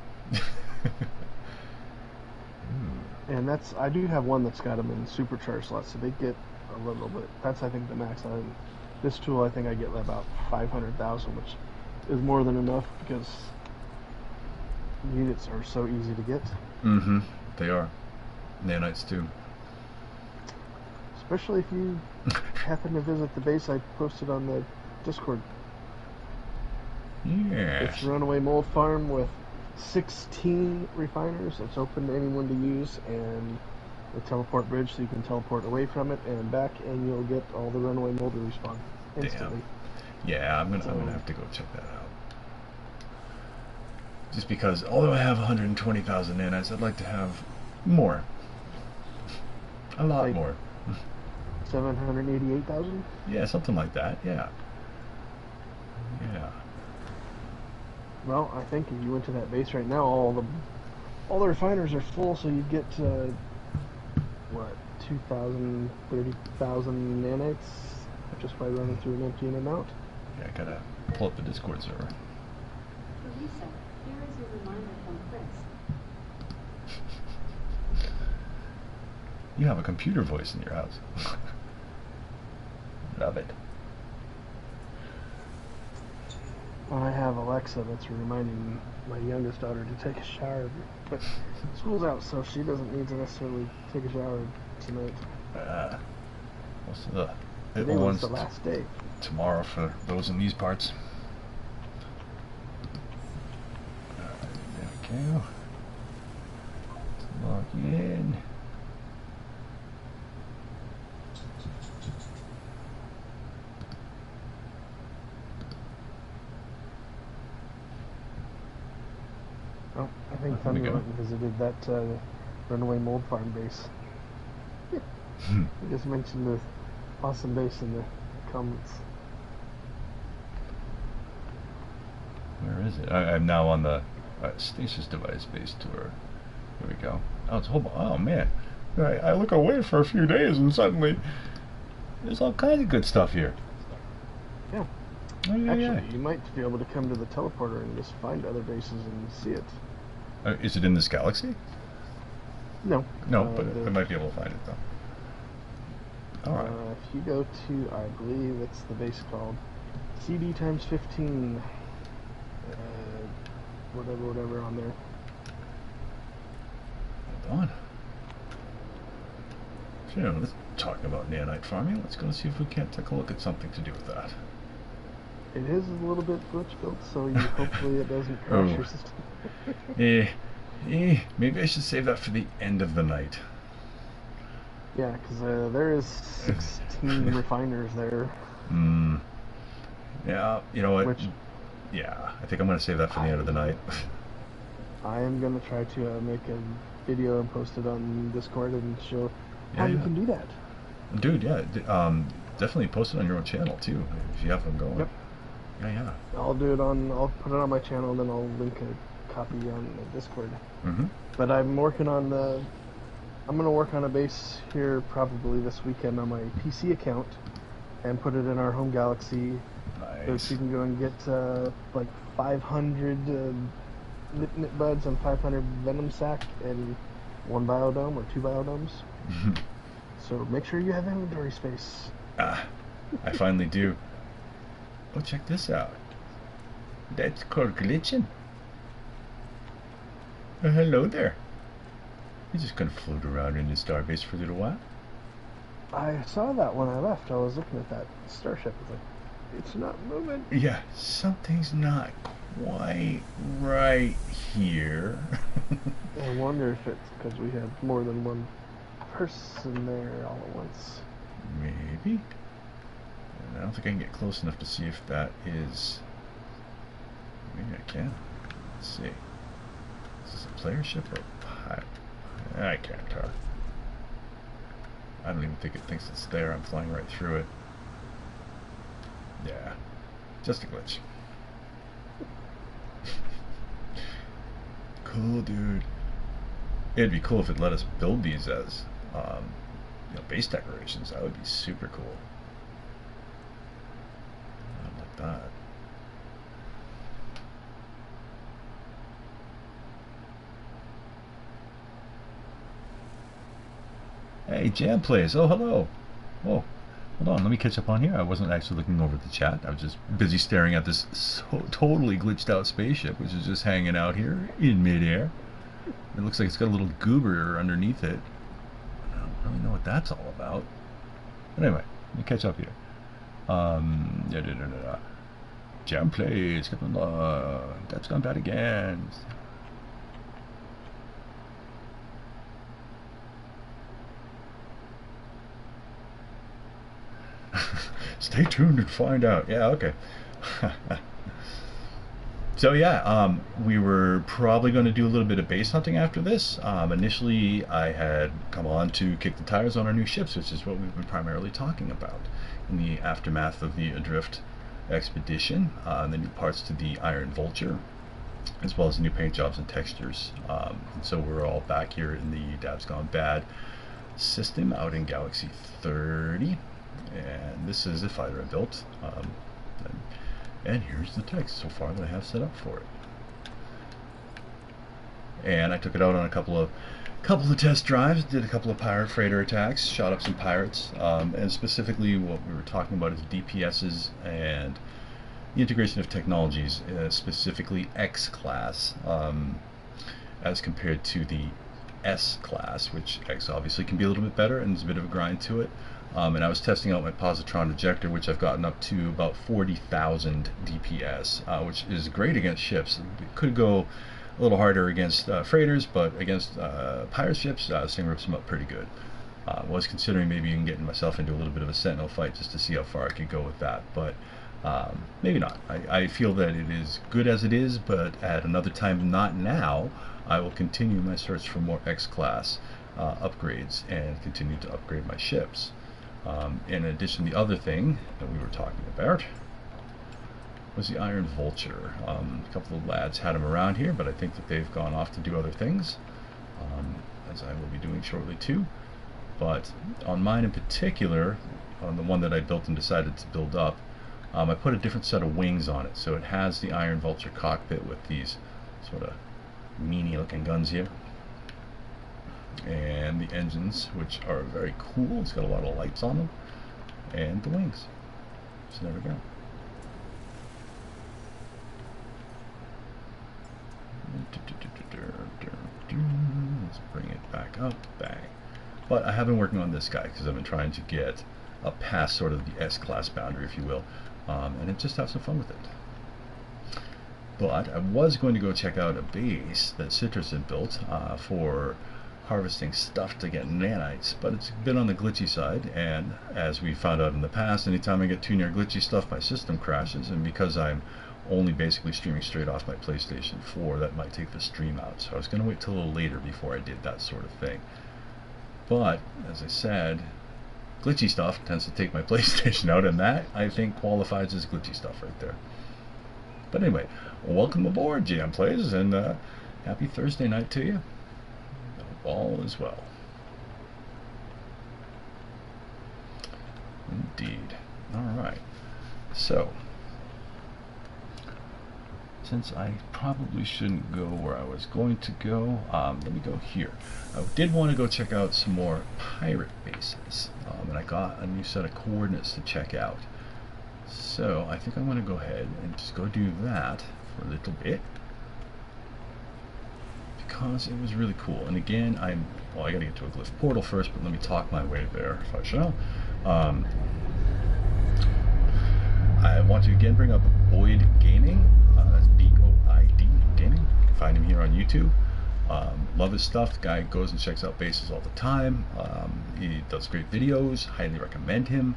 And I do have one that's got them in supercharged slots, so they get a little bit. That's, I think, the max. This tool, I think I get about 500,000, which is more than enough because units are so easy to get. Mm-hmm. They are. Nanites too. Especially if you happen to visit the base I posted on the Discord. Yeah. It's a runaway mold farm with 16 refiners. It's open to anyone to use, and the teleport bridge, so you can teleport away from it and back, and you'll get all the runaway mold to respawn instantly. Damn. Yeah, I'm gonna have to go check that out. Just because, although I have 120,000 nanites, I'd like to have more. A lot like more. 788,000? Yeah, something like that. Yeah. Yeah. Well, I think if you went to that base right now, all the refiners are full, so you'd get 2,000, 30,000 nanites just by running through and emptying them out. Yeah, I gotta pull up the Discord server. Teresa, here is a reminder from Chris. You have a computer voice in your house. Love it. I have Alexa that's reminding my youngest daughter to take a shower, but school's out, so she doesn't need to necessarily take a shower tonight. Most of the Today was the last day. Tomorrow for those in these parts. Alright, there we go. Let's log in. Oh, I think Thunder went and visited that runaway mold farm base. He just mentioned the awesome base in the comments. Where is it? I'm now on the stasis device base tour. Here we go. Oh, it's oh man. I look away for a few days and suddenly there's all kinds of good stuff here. Yeah. Oh, yeah, actually, you might be able to come to the teleporter and just find other bases and see it. Is it in this galaxy? No. No, but I might be able to find it though. Alright. If you go to, I believe it's the base called CD times 15, whatever on there. Hold on. So, let's talk about nanite farming. Let's go see if we can't take a look at something to do with that. It is a little bit glitch built, so hopefully it doesn't crash your system. Maybe I should save that for the end of the night. Yeah, because there is 16 refiners there. Yeah, you know what? Yeah, I think I'm going to save that for the end of the night. I am going to try to make a video and post it on Discord and show how you can do that. Dude, yeah, definitely post it on your own channel too, if you have them going. Yep. Yeah. I'll put it on my channel, and then I'll link a copy on the Discord. Mm-hmm. But I'm working on I'm gonna work on a base here probably this weekend on my PC account and put it in our home galaxy. Nice. So you can go and get like 500 Nip Buds and 500 Venom Sac in one biodome or two biodomes. So make sure you have inventory space. Ah, I finally do. Oh, check this out. That's called glitching. Hello there. You're just gonna float around in the starbase for a little while. I saw that when I left. I was looking at that starship. I was like, it's not moving. Yeah, something's not quite right here. I wonder if it's because we had more than one person there all at once. Maybe. And I don't think I can get close enough to see if that is... Maybe I can. Let's see. Is this a player ship or a pilot? I can't tell. I don't even think it thinks it's there. I'm flying right through it. Yeah. Just a glitch. Cool, dude. It'd be cool if it let us build these as base decorations. That would be super cool. I like that. Hey, Jam Plays. Oh, hello. Whoa. Hold on, let me catch up on here. I wasn't actually looking over the chat. I was just busy staring at this totally glitched out spaceship, which is just hanging out here in midair. It looks like it's got a little goober underneath it. I don't really know what that's all about. But anyway, let me catch up here. Jam Plays. That's gone bad again. Stay tuned and find out. Yeah, okay. So yeah, we were probably going to do a little bit of base hunting after this. Initially, I had come on to kick the tires on our new ships, which is what we've been primarily talking about in the aftermath of the Adrift Expedition, the new parts to the Iron Vulture, as well as the new paint jobs and textures. So we're all back here in the Dab's Gone Bad system out in Galaxy 30. And this is a fighter I built, and here's the text so far that I have set up for it. And I took it out on a couple of test drives, did a couple of pirate freighter attacks, shot up some pirates, and specifically what we were talking about is DPSs and the integration of technologies, specifically X-Class, as compared to the S-Class, which X obviously can be a little bit better and there's a bit of a grind to it. And I was testing out my positron ejector, which I've gotten up to about 40,000 DPS, which is great against ships. It could go a little harder against freighters, but against pirate ships, this thing rips them up pretty good. Was considering maybe even getting myself into a little bit of a Sentinel fight just to see how far I could go with that, but maybe not. I feel that it is good as it is, but at another time, not now, I will continue my search for more X-Class upgrades and continue to upgrade my ships. In addition, the other thing that we were talking about was the Iron Vulture. A couple of lads had him around here, but I think that they've gone off to do other things, as I will be doing shortly too. But on mine in particular, on the one that I built and decided to build up, I put a different set of wings on it. So it has the Iron Vulture cockpit with these sort of meanie looking guns here, and the engines, which are very cool. It's got a lot of lights on them, and the wings. So there we go. Let's bring it back up. Bang. But I have been working on this guy because I've been trying to get up past sort of the S-Class boundary, if you will, and just have some fun with it. But I was going to go check out a base that Citrus had built for harvesting stuff to get nanites, but it's been on the glitchy side, and as we found out in the past, anytime I get too near glitchy stuff, my system crashes, and because I'm only basically streaming straight off my PlayStation 4, that might take the stream out. So I was going to wait till a little later before I did that sort of thing. But, as I said, glitchy stuff tends to take my PlayStation out, and that, I think, qualifies as glitchy stuff right there. But anyway, welcome aboard, Jam Plays, and happy Thursday night to you. All is well. Indeed. Alright. So, since I probably shouldn't go where I was going to go, let me go here. I did want to go check out some more pirate bases, and I got a new set of coordinates to check out. So I think I'm going to go ahead and just go do that for a little bit, because it was really cool. And again, I got to get to a Glyphportal first, but let me talk my way there if I shall. I want to again bring up BoiD Gaming. That's BoiD Gaming. You can find him here on YouTube. Love his stuff. The guy goes and checks out bases all the time. He does great videos. Highly recommend him.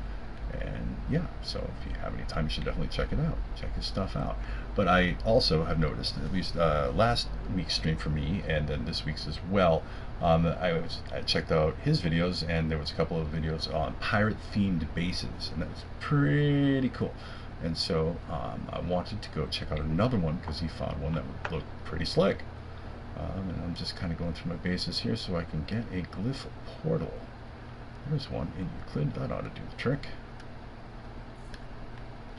And yeah, so if you have any time, you should definitely check it out. Check his stuff out. But I also have noticed, at least last week's stream for me, and then this week's as well, I checked out his videos, and there was a couple of videos on pirate-themed bases, and that was pretty cool. And so I wanted to go check out another one because he found one that looked pretty slick. And I'm just kind of going through my bases here so I can get a Glyphportal. There's one in Euclid. That ought to do the trick.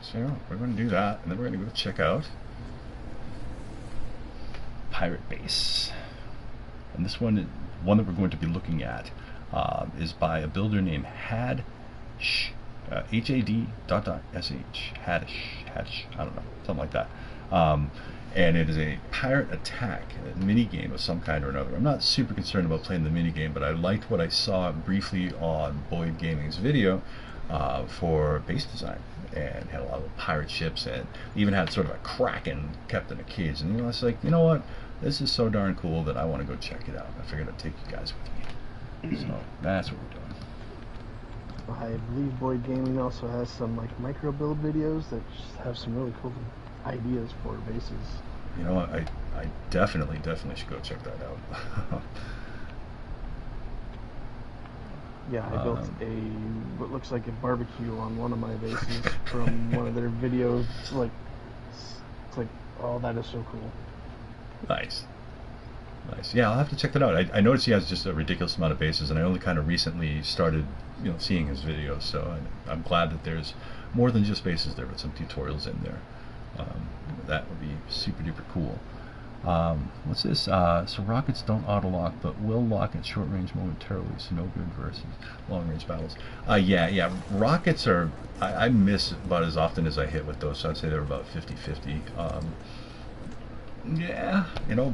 So we're going to do that, and then we're going to go check out Pirate Base. And this one that we're going to be looking at is by a builder named Hadsh, HAD.sh, Hadsh, I don't know, something like that. And it is a pirate attack, a mini game of some kind or another. I'm not super concerned about playing the mini game, but I liked what I saw briefly on BoiD Gaming's video for base design, and had a lot of pirate ships, and even had sort of a kraken kept in a cage. And I was like, you know what, this is so darn cool that I want to go check it out. I figured I'd take you guys with me. So that's what we're doing. I believe BoiD Gaming also has some like micro build videos that just have some really cool ideas for bases. You know what, I definitely should go check that out. Yeah, I built what looks like a barbecue on one of my bases from one of their videos. It's like, oh, that is so cool. Nice. Nice. Yeah, I'll have to check that out. I noticed he has just a ridiculous amount of bases, and I only kind of recently started, seeing his videos. So I'm glad that there's more than just bases there, but some tutorials in there. That would be super duper cool. What's this? So rockets don't auto lock, but will lock at short range momentarily. So no good versus long range battles. Yeah. Rockets are I miss about as often as I hit with those. So I'd say they're about 50-50. Yeah,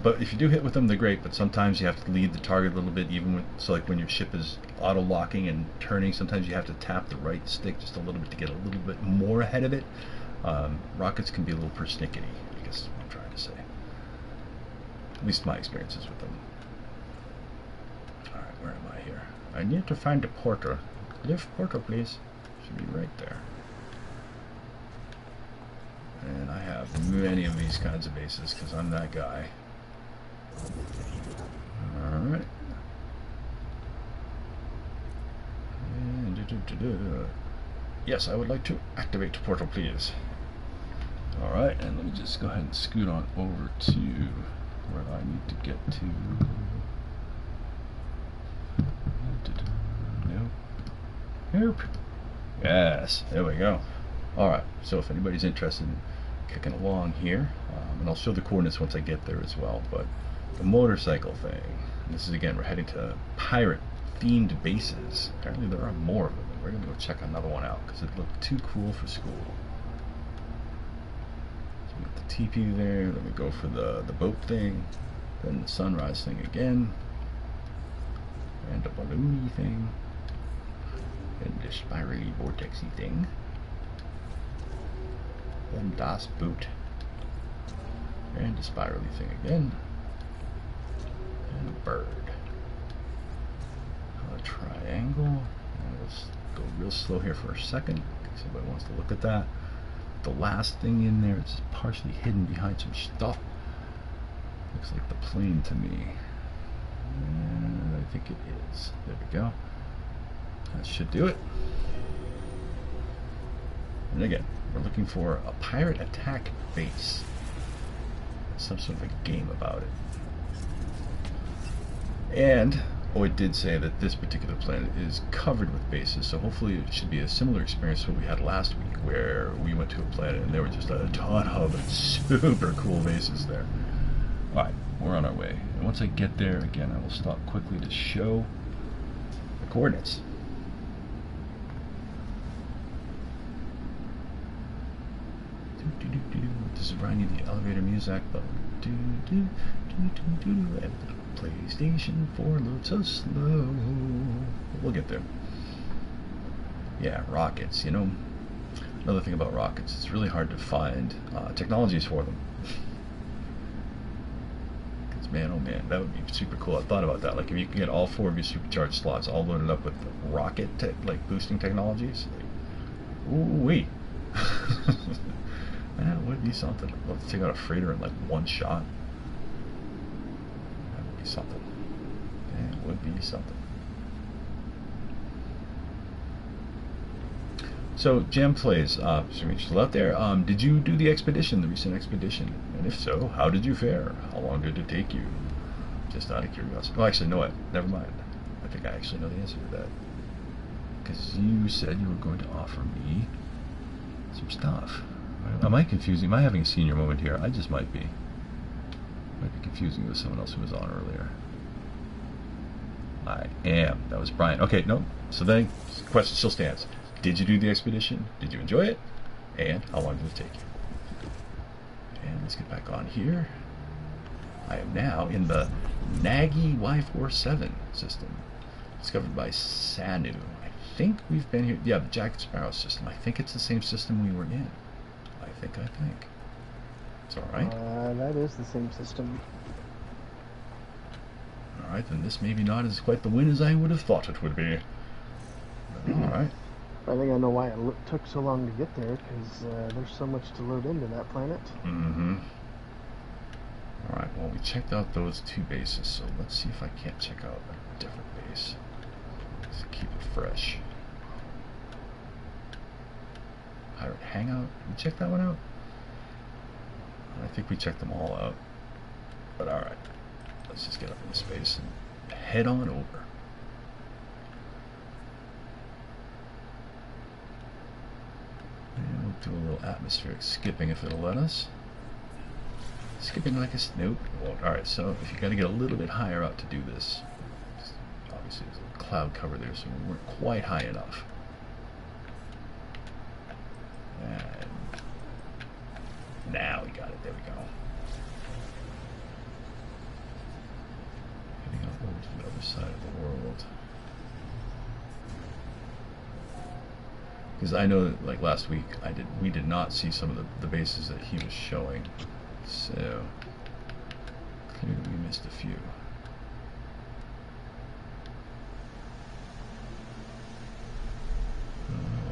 but if you do hit with them, they're great. But sometimes you have to lead the target a little bit, even when, so like when your ship is auto locking and turning, sometimes you have to tap the right stick just a little bit to get a little bit more ahead of it. Rockets can be a little persnickety, I guess is what I'm trying to say. At least my experiences with them. Alright, where am I here? I need to find a porter. Glyphportal, please. Should be right there. And I have many of these kinds of bases because I'm that guy. Alright. And yes, I would like to activate the portal, please. Alright, and let me just go ahead and scoot on over to where I need to get to. Nope. Yes, there we go. Alright, so if anybody's interested in kicking along here, and I'll show the coordinates once I get there as well, but the motorcycle thing, this is again, we're heading to pirate themed bases. Apparently there are more of them, and we're going to go check another one out because it looked too cool for school. So we got the teepee there, then we go for the boat thing, then the sunrise thing again, and the balloony thing, and the spirally vortexy thing. Then Das Boot, and a spirally thing again, and a bird, a triangle, and let's go real slow here for a second, in case anybody wants to look at that. The last thing in there is partially hidden behind some stuff. Looks like the plane to me, and I think it is. There we go. That should do it. And again, we're looking for a pirate attack base. Some sort of a game about it. And Oh, it did say that this particular planet is covered with bases, so hopefully it should be a similar experience to what we had last week, where we went to a planet and there were just a ton of super cool bases there. Alright, we're on our way. And once I get there, again, I will stop quickly to show the coordinates. This is where I need the elevator music, but and the PlayStation 4 loads so slow. We'll get there. Yeah, rockets. You know, another thing about rockets, it's really hard to find technologies for them. Because man, oh man, that would be super cool. I thought about that. Like if you can get all 4 of your supercharged slots all loaded up with rocket like boosting technologies. Like, ooh wee. That would be something. I'd love to take out a freighter in like one shot. That would be something. That would be something. So, Jam Plays, still out there. Did you do the expedition, the recent expedition? And if so, how did you fare? How long did it take you? Just out of curiosity. Oh, actually, no, never mind. I think I actually know the answer to that. Because you said you were going to offer me some stuff. Am I confusing? Am I having a senior moment here? I just might be. Might be confusing with someone else who was on earlier. I am. That was Brian. Okay, no. So then, the question still stands. Did you do the expedition? Did you enjoy it? And how long did it take you? And let's get back on here. I am now in the Nagy Y47 system, discovered by Sanu. I think we've been here. Yeah, the Jack Sparrow System. I think it's the same system we were in. I think. It's alright. That is the same system. Alright, then this maybe not as quite the win as I would have thought it would be. Alright. I think I know why it took so long to get there, because there's so much to load into that planet. Mm-hmm. Alright, well, we checked out those 2 bases, so let's see if I can't check out a different base. Let's keep it fresh. Pirate Hangout. Did we check that one out? I think we checked them all out. But alright. Let's just get up into space and head on over. And we'll do a little atmospheric skipping if it'll let us. Skipping like a snoop. Alright, so if you gotta get a little bit higher out to do this. Obviously there's a cloud cover there, so we weren't quite high enough. And now we got it. There we go. Heading on over to the other side of the world. Because I know that, like last week, we did not see some of the bases that he was showing. So clearly we missed a few.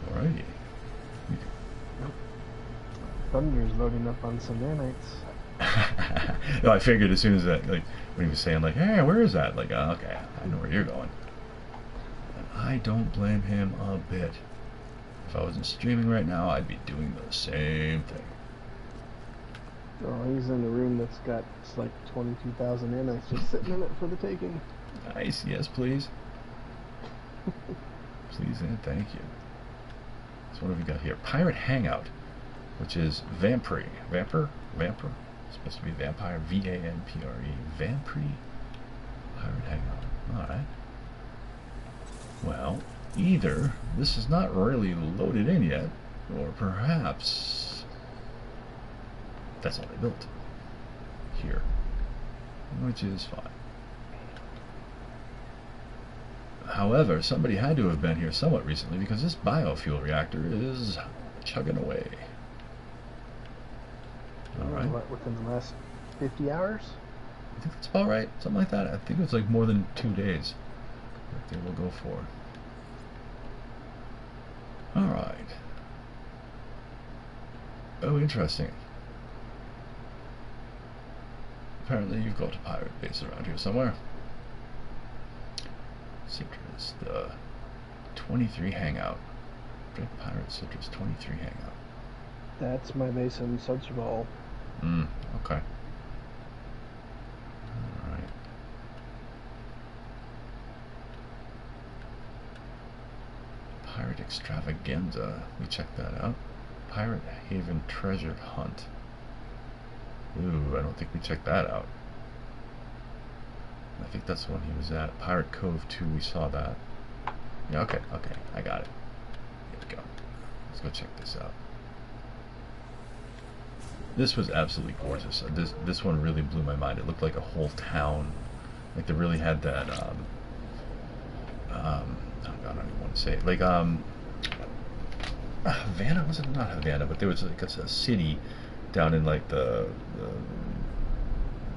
Alrighty. Thunder's loading up on some nanites. No, I figured as soon as that, like, when he was saying, like, hey, where is that? Like, okay, I know where you're going. And I don't blame him a bit. If I wasn't streaming right now, I'd be doing the same thing. Oh, he's in the room that's got like 22,000 nanites just sitting in it for the taking. Nice, yes, please. Please and thank you. So what have we got here? Pirate Hangout, which is Vampire. Vamper? It's supposed to be vampire. V-A-N-P-R-E. Vampire Pirate Hangout. Alright. Well, either this is not really loaded in yet, or perhaps that's all they built here, which is fine. However, somebody had to have been here somewhat recently because this biofuel reactor is chugging away. Alright. What, within the last 50 hours? I think that's about right. Something like that. I think it's like more than 2 days that they will go for. Alright. Oh, interesting. Apparently you've got a pirate base around here somewhere. Citrus, the 23 Hangout. Dread Pirate Citrus 23 Hangout. That's my base in Subzerbal. Okay. Alright. Pirate Extravaganza. We checked that out. Pirate Haven Treasure Hunt. Ooh, I don't think we checked that out. I think that's the one he was at. Pirate Cove 2, we saw that. Yeah, okay, I got it. Here we go. Let's go check this out. This was absolutely gorgeous. This one really blew my mind. It looked like a whole town. Like they really had that, oh God, I don't even want to say it. Like, Havana, was it not Havana, but there was like a city down in like the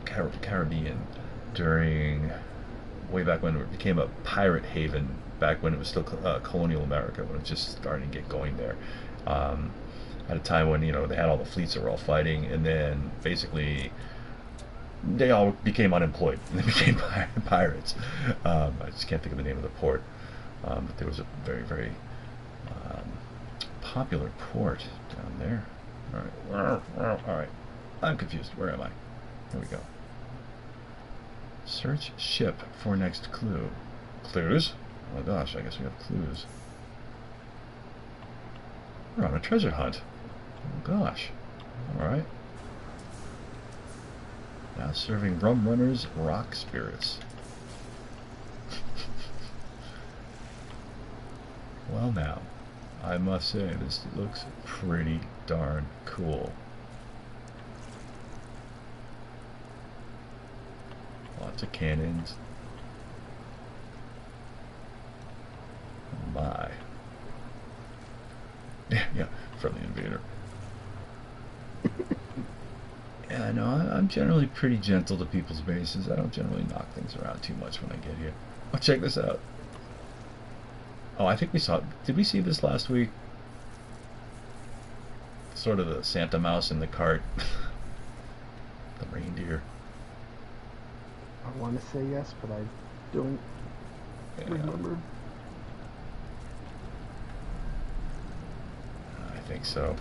Caribbean during, way back when it became a pirate haven, back when it was still colonial America, when it was just starting to get going there. At a time when, you know, they had all the fleets that were all fighting, and then basically they all became unemployed and they became pirates. I just can't think of the name of the port, but there was a very, very popular port down there. Alright, I'm confused. Where am I? Here we go. Search ship for next clue. Clues? Oh gosh, I guess we have clues. We're on a treasure hunt. Oh gosh. Alright. Now serving rum runners rock spirits. Well now, I must say this looks pretty darn cool. Lots of cannons. Oh my. Yeah, friendly invader. Yeah, no, I'm generally pretty gentle to people's bases. I don't generally knock things around too much when I get here. Oh, check this out. Oh, I think we saw... Did we see this last week? Sort of the Santa Mouse in the cart. The reindeer. I want to say yes, but I don't remember. I think so.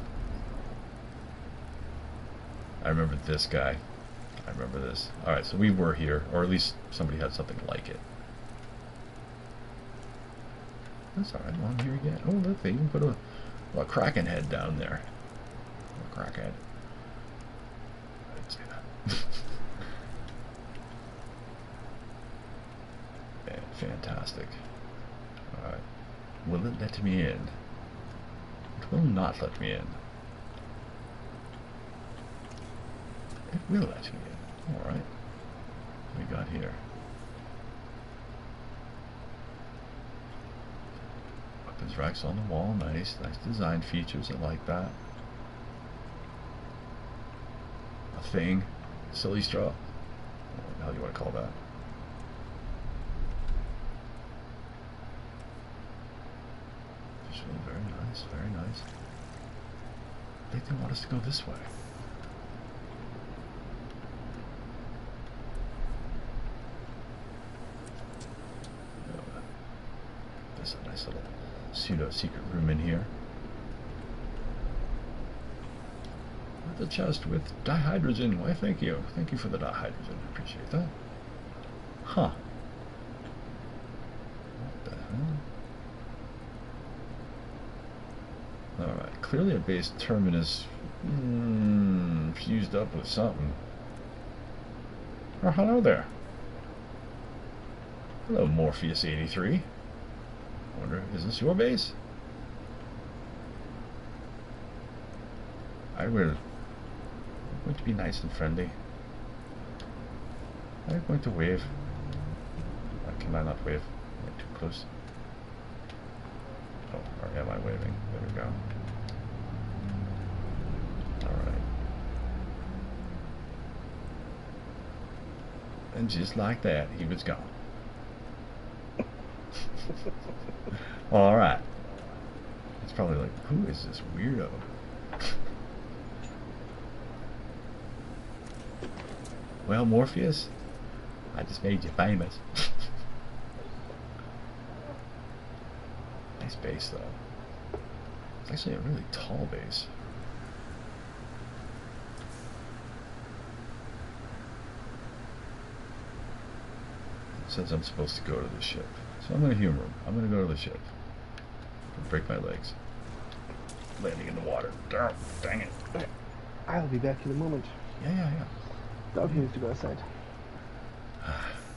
I remember this guy. I remember this. Alright, so we were here, or at least somebody had something like it. That's alright, well, I'm here again. Oh, look, they even put a kraken head down there. A crackhead. I didn't say that. Yeah, fantastic. Alright. Will it let me in? It will not let me in. It will let me in. Alright. What we got here? Weapons racks on the wall. Nice. Nice design features. I like that. A thing. Silly straw. What the hell do you want to call that? Visually very nice. Very nice. I think they want us to go this way. There's a nice little pseudo-secret room in here. The chest with dihydrogen. Why, thank you. Thank you for the dihydrogen. Appreciate that. Huh. What the hell? Alright. Clearly a base terminus fused up with something. Oh, hello there. Hello, Morpheus 83. I wonder, is this your base? I'm going to be nice and friendly. I'm going to wave. Can I not wave? Am I too close? Oh, or am I waving? There we go. Alright. And just like that, he was gone. Alright. It's probably like, who is this weirdo? Well, Morpheus, I just made you famous. Nice base, though. It's actually a really tall base. It says I'm supposed to go to the ship. So I'm going to humor him. I'm going to go to the ship. Break my legs. Landing in the water. Dang it. I'll be back in a moment. Yeah. Dog needs to go outside.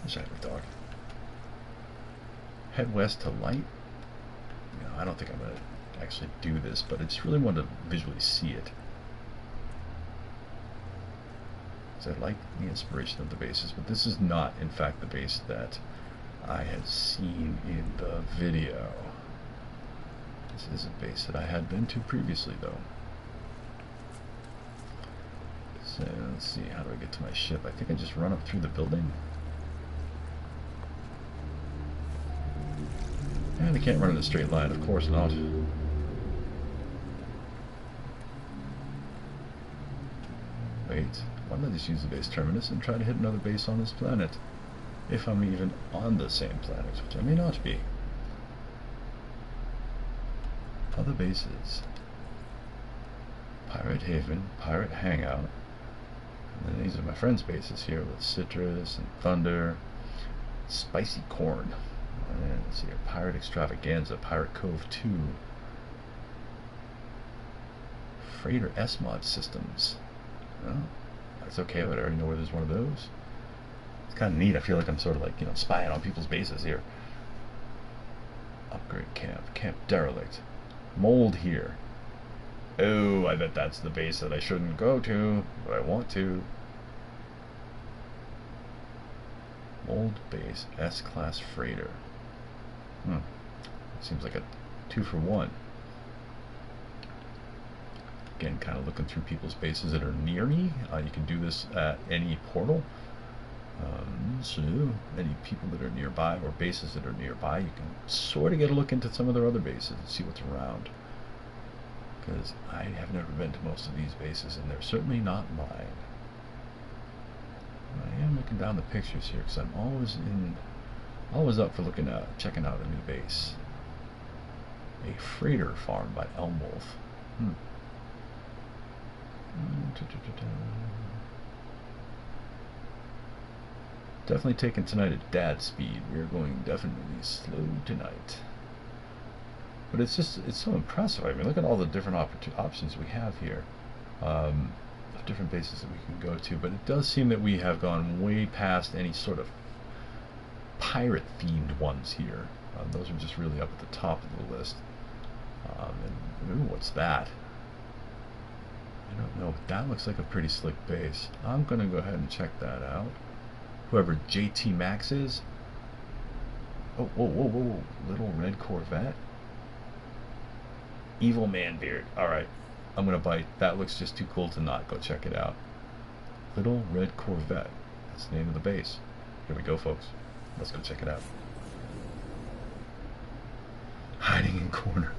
Wish I had a dog. Head west to light. I don't think I'm going to actually do this, but I just really want to visually see it. Because I like the inspiration of the bases, but this is not, in fact, the base that I had seen in the video. This is a base that I had been to previously, though. So, let's see, how do I get to my ship? I think I just run up through the building. And I can't run in a straight line, of course not. Wait, why don't I just use the base terminus and try to hit another base on this planet? If I'm even on the same planet, which I may not be. Other bases. Pirate Haven, Pirate Hangout. And then these are my friends' bases here with Citrus and Thunder. Spicy Corn. And let's see here, Pirate Extravaganza, Pirate Cove 2. Freighter S-Mod Systems. Well, that's okay, but I already know where there's one of those. It's kind of neat. I feel like I'm sort of like, spying on people's bases here. Upgrade Camp, Camp Derelict. Mold here. Oh, I bet that's the base that I shouldn't go to, but I want to. Mold base, S-Class Freighter. Seems like a 2-for-1. Again, kind of looking through people's bases that are near me. You can do this at any portal. So any people that are nearby or bases that are nearby, you can sort of get a look into some of their other bases and see what's around. Because I have never been to most of these bases, and they're certainly not mine. I am looking down the pictures here because I'm always up for checking out a new base. A freighter farm by Elm Wolf. Definitely taking tonight at dad speed. We are going definitely slow tonight. But it's so impressive. I mean, look at all the different options we have here. Of different bases that we can go to. But it does seem that we have gone way past any sort of pirate-themed ones here. Those are just really up at the top of the list. And ooh, what's that? I don't know. That looks like a pretty slick base. I'm going to go ahead and check that out. Whoever JT Max is. Oh, whoa. Little red Corvette. Evil Man Beard. Alright. I'm going to bite. That looks just too cool to not go check it out. Little red Corvette. That's the name of the base. Here we go, folks. Let's go check it out. Hiding in corner.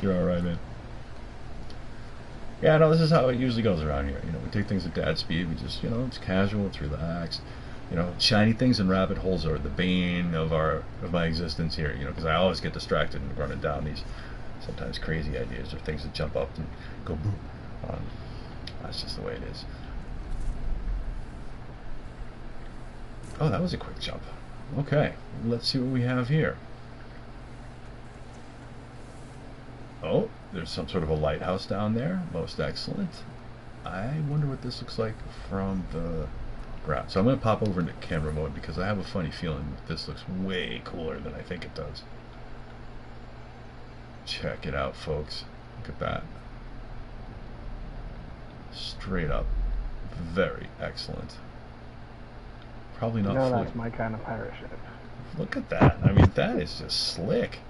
You're alright, man. Yeah, no, this is how it usually goes around here. We take things at dad speed. We just, it's casual, it's relaxed. Shiny things and rabbit holes are the bane of my existence here. Because I always get distracted and running down these sometimes crazy ideas or things that jump up and go boom. That's just the way it is. Oh, that was a quick jump. Okay, let's see what we have here. Oh, there's some sort of a lighthouse down there. Most excellent. I wonder what this looks like from the ground. So I'm going to pop over into camera mode because I have a funny feeling that this looks way cooler than I think it does. Check it out, folks. Look at that. Straight up. Very excellent. Probably not fully. That's my kind of pirate ship. Look at that. I mean, that is just slick.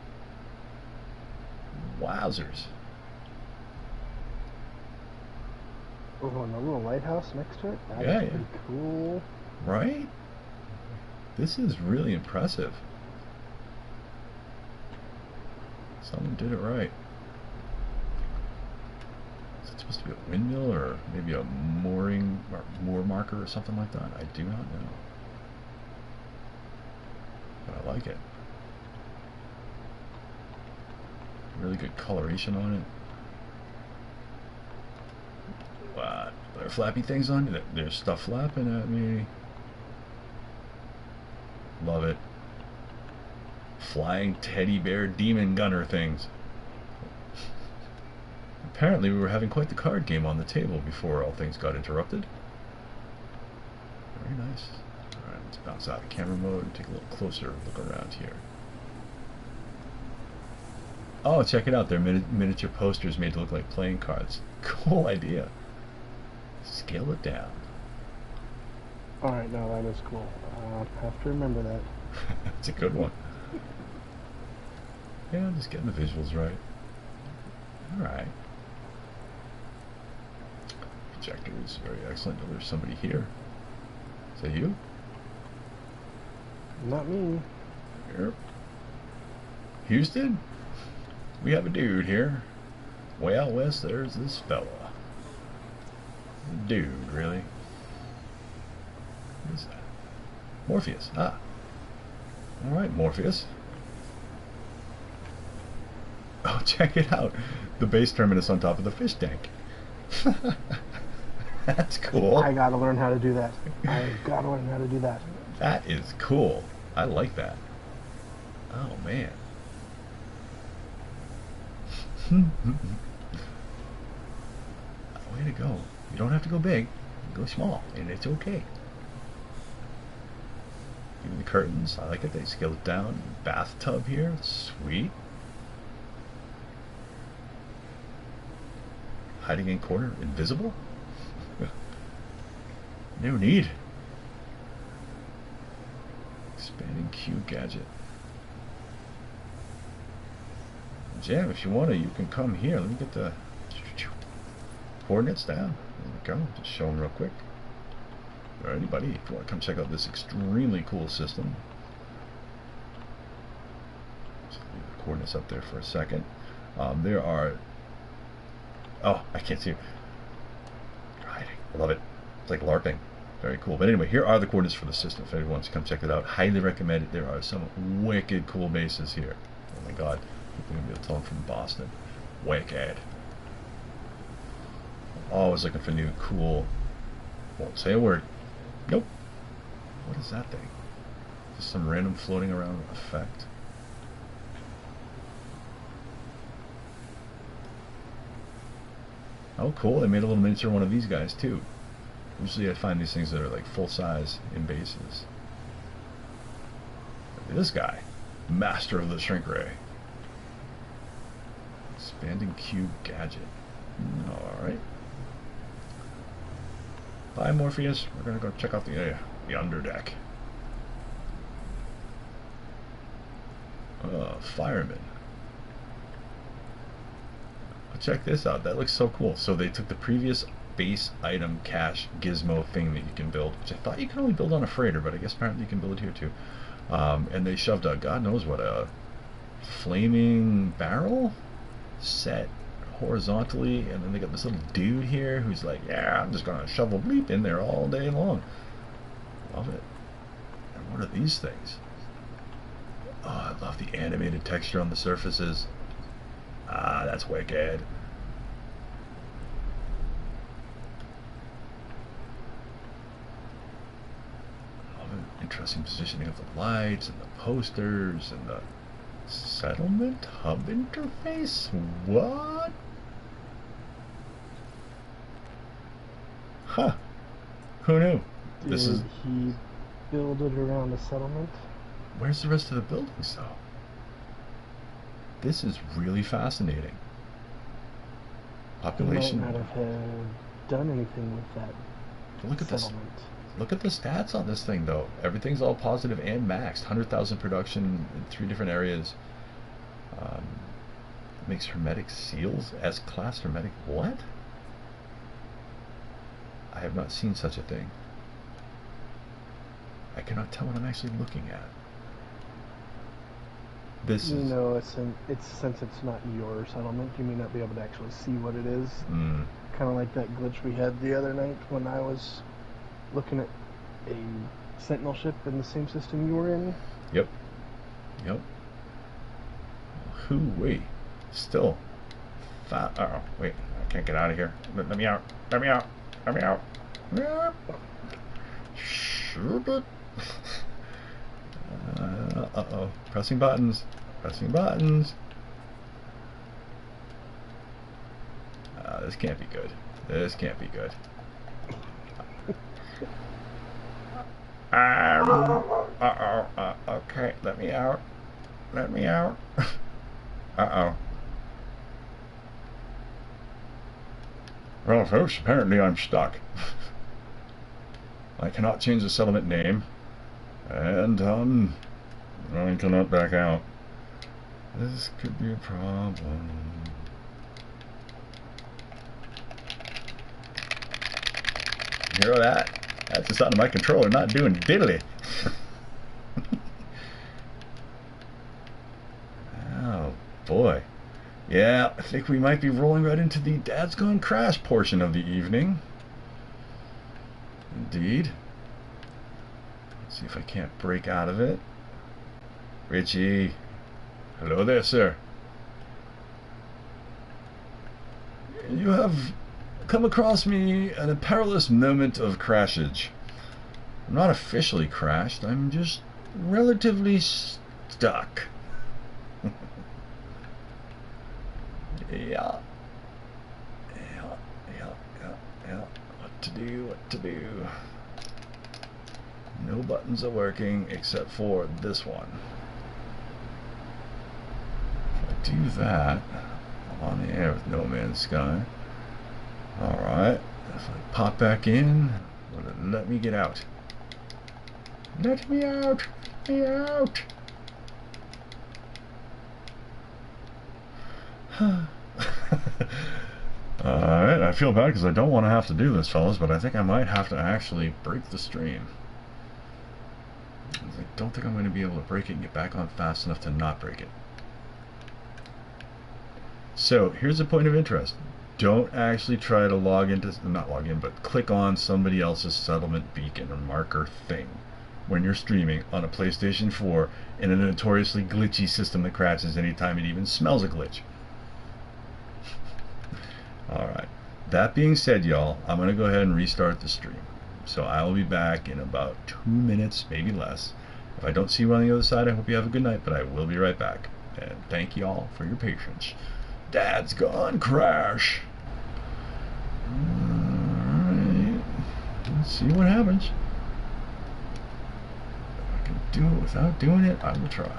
Wowzers. Oh, and the little lighthouse next to it? That's pretty cool. Right? This is really impressive. Someone did it right. Is it supposed to be a windmill or maybe a mooring or moor marker or something like that? I do not know. But I like it. Really good coloration on it. What? There are flappy things on it. There's stuff flapping at me. Love it. flying teddy bear demon gunner things. Apparently we were having quite the card game on the table before all things got interrupted. Very nice. Alright, let's bounce out of camera mode and take a little closer look around here. Oh, check it out. They're miniature posters made to look like playing cards. Cool idea. Scale it down. Alright, no, that is cool. I'll have to remember that. It's a good one. Yeah, I'm just getting the visuals right. Alright. Projector is very excellent. Oh, there's somebody here. Is that you? Not me. Here. Houston? We have a dude here. Way out west, there's this fella. Dude, really? What is that? Morpheus. Ah. Alright, Morpheus. Oh, check it out. The base terminus on top of the fish tank. That's cool. I gotta learn how to do that. I gotta learn how to do that. That is cool. I like that. Oh, man. Way to go. You don't have to go big. You go small, and it's okay. Even the curtains, I like it. They scale it down. Bathtub here. Sweet. Hiding in corner. Invisible? No need. Expanding Q gadget. Jam, if you want to, you can come here. Let me get the coordinates down. There we go. Just showing real quick. Alrighty, buddy. If you want to come check out this extremely cool system. Just leave the coordinates up there for a second. There are... Oh, I can't see it. Hiding. I love it. It's like LARPing. Very cool. But anyway, here are the coordinates for the system. If anyone wants to come check it out, highly recommend it. There are some wicked cool bases here. Oh my god. People are going to be able to tell them from Boston. Wicked. Always looking for new cool... Won't say a word. Nope. What is that thing? Just some random floating around effect. Oh, cool. They made a little miniature one of these guys, too. Usually I find these things that are like full size in bases. This guy. Master of the Shrink Ray. Expanding cube gadget. Alright. Bye, Morpheus. We're going to go check out the underdeck. Fireman. Check this out. That looks so cool. So they took the previous base item cache gizmo thing that you can build, which I thought you could only build on a freighter, but I guess apparently you can build it here too. And they shoved a, God knows what, a flaming barrel set horizontally, and then they got this little dude here who's like, yeah, I'm just gonna shovel bleep in there all day long. Love it. And what are these things? Oh, I love the animated texture on the surfaces. Ah, that's wicked. Love it. Interesting positioning of the lights and the posters and the settlement hub interface. What? Huh. Who knew? Did he build it around the settlement? Where's the rest of the buildings, though? This is really fascinating. Population. He might not have done anything with that. Look at settlement. this. Look at the stats on this thing, though. Everything's all positive and maxed. 100,000 production in 3 different areas. Makes hermetic seals. S-Class hermetic. What? I have not seen such a thing. I cannot tell what I'm actually looking at. This is... No, since it's not your settlement, you may not be able to actually see what it is. Mm. Kind of like that glitch we had the other night when I was looking at a Sentinel ship in the same system you were in. Yep. Yep. Hoo-wee. Still. Uh-oh. Wait. I can't get out of here. Let me out. Let me out. Let me out. Shoot it. Uh-oh. Pressing buttons. Pressing buttons. This can't be good. This can't be good. Uh-oh. Okay, let me out. Let me out. Uh-oh. Well, folks, apparently I'm stuck. I cannot change the settlement name. And, I cannot back out. This could be a problem. You hear that? That's the sound of my controller not doing diddly. Oh, boy. Yeah, I think we might be rolling right into the Dad's Gone Crash portion of the evening. Indeed. Let's see if I can't break out of it. Richie. Hello there, sir. You have come across me at a perilous moment of crashage. I'm not officially crashed, I'm just relatively stuck. Yeah. What to do? No buttons are working except for this one. If I do that, I'm on the air with No Man's Sky. Alright, if I pop back in, will it let me get out? Let me out! Let me out! Alright, I feel bad because I don't want to have to do this, fellas, but I think I might have to actually break the stream. I don't think I'm going to be able to break it and get back on fast enough to not break it. So, here's a point of interest. Don't actually try to log into, not log in, but click on somebody else's settlement beacon or marker thing when you're streaming on a PlayStation 4 in a notoriously glitchy system that crashes anytime it even smells a glitch. Alright, that being said, y'all, I'm going to go ahead and restart the stream. So I will be back in about 2 minutes, maybe less. If I don't see you on the other side, I hope you have a good night, but I will be right back. And thank y'all for your patience. Dad's Gone Crash. Alright, let's see what happens. If I can do it without doing it, I will try.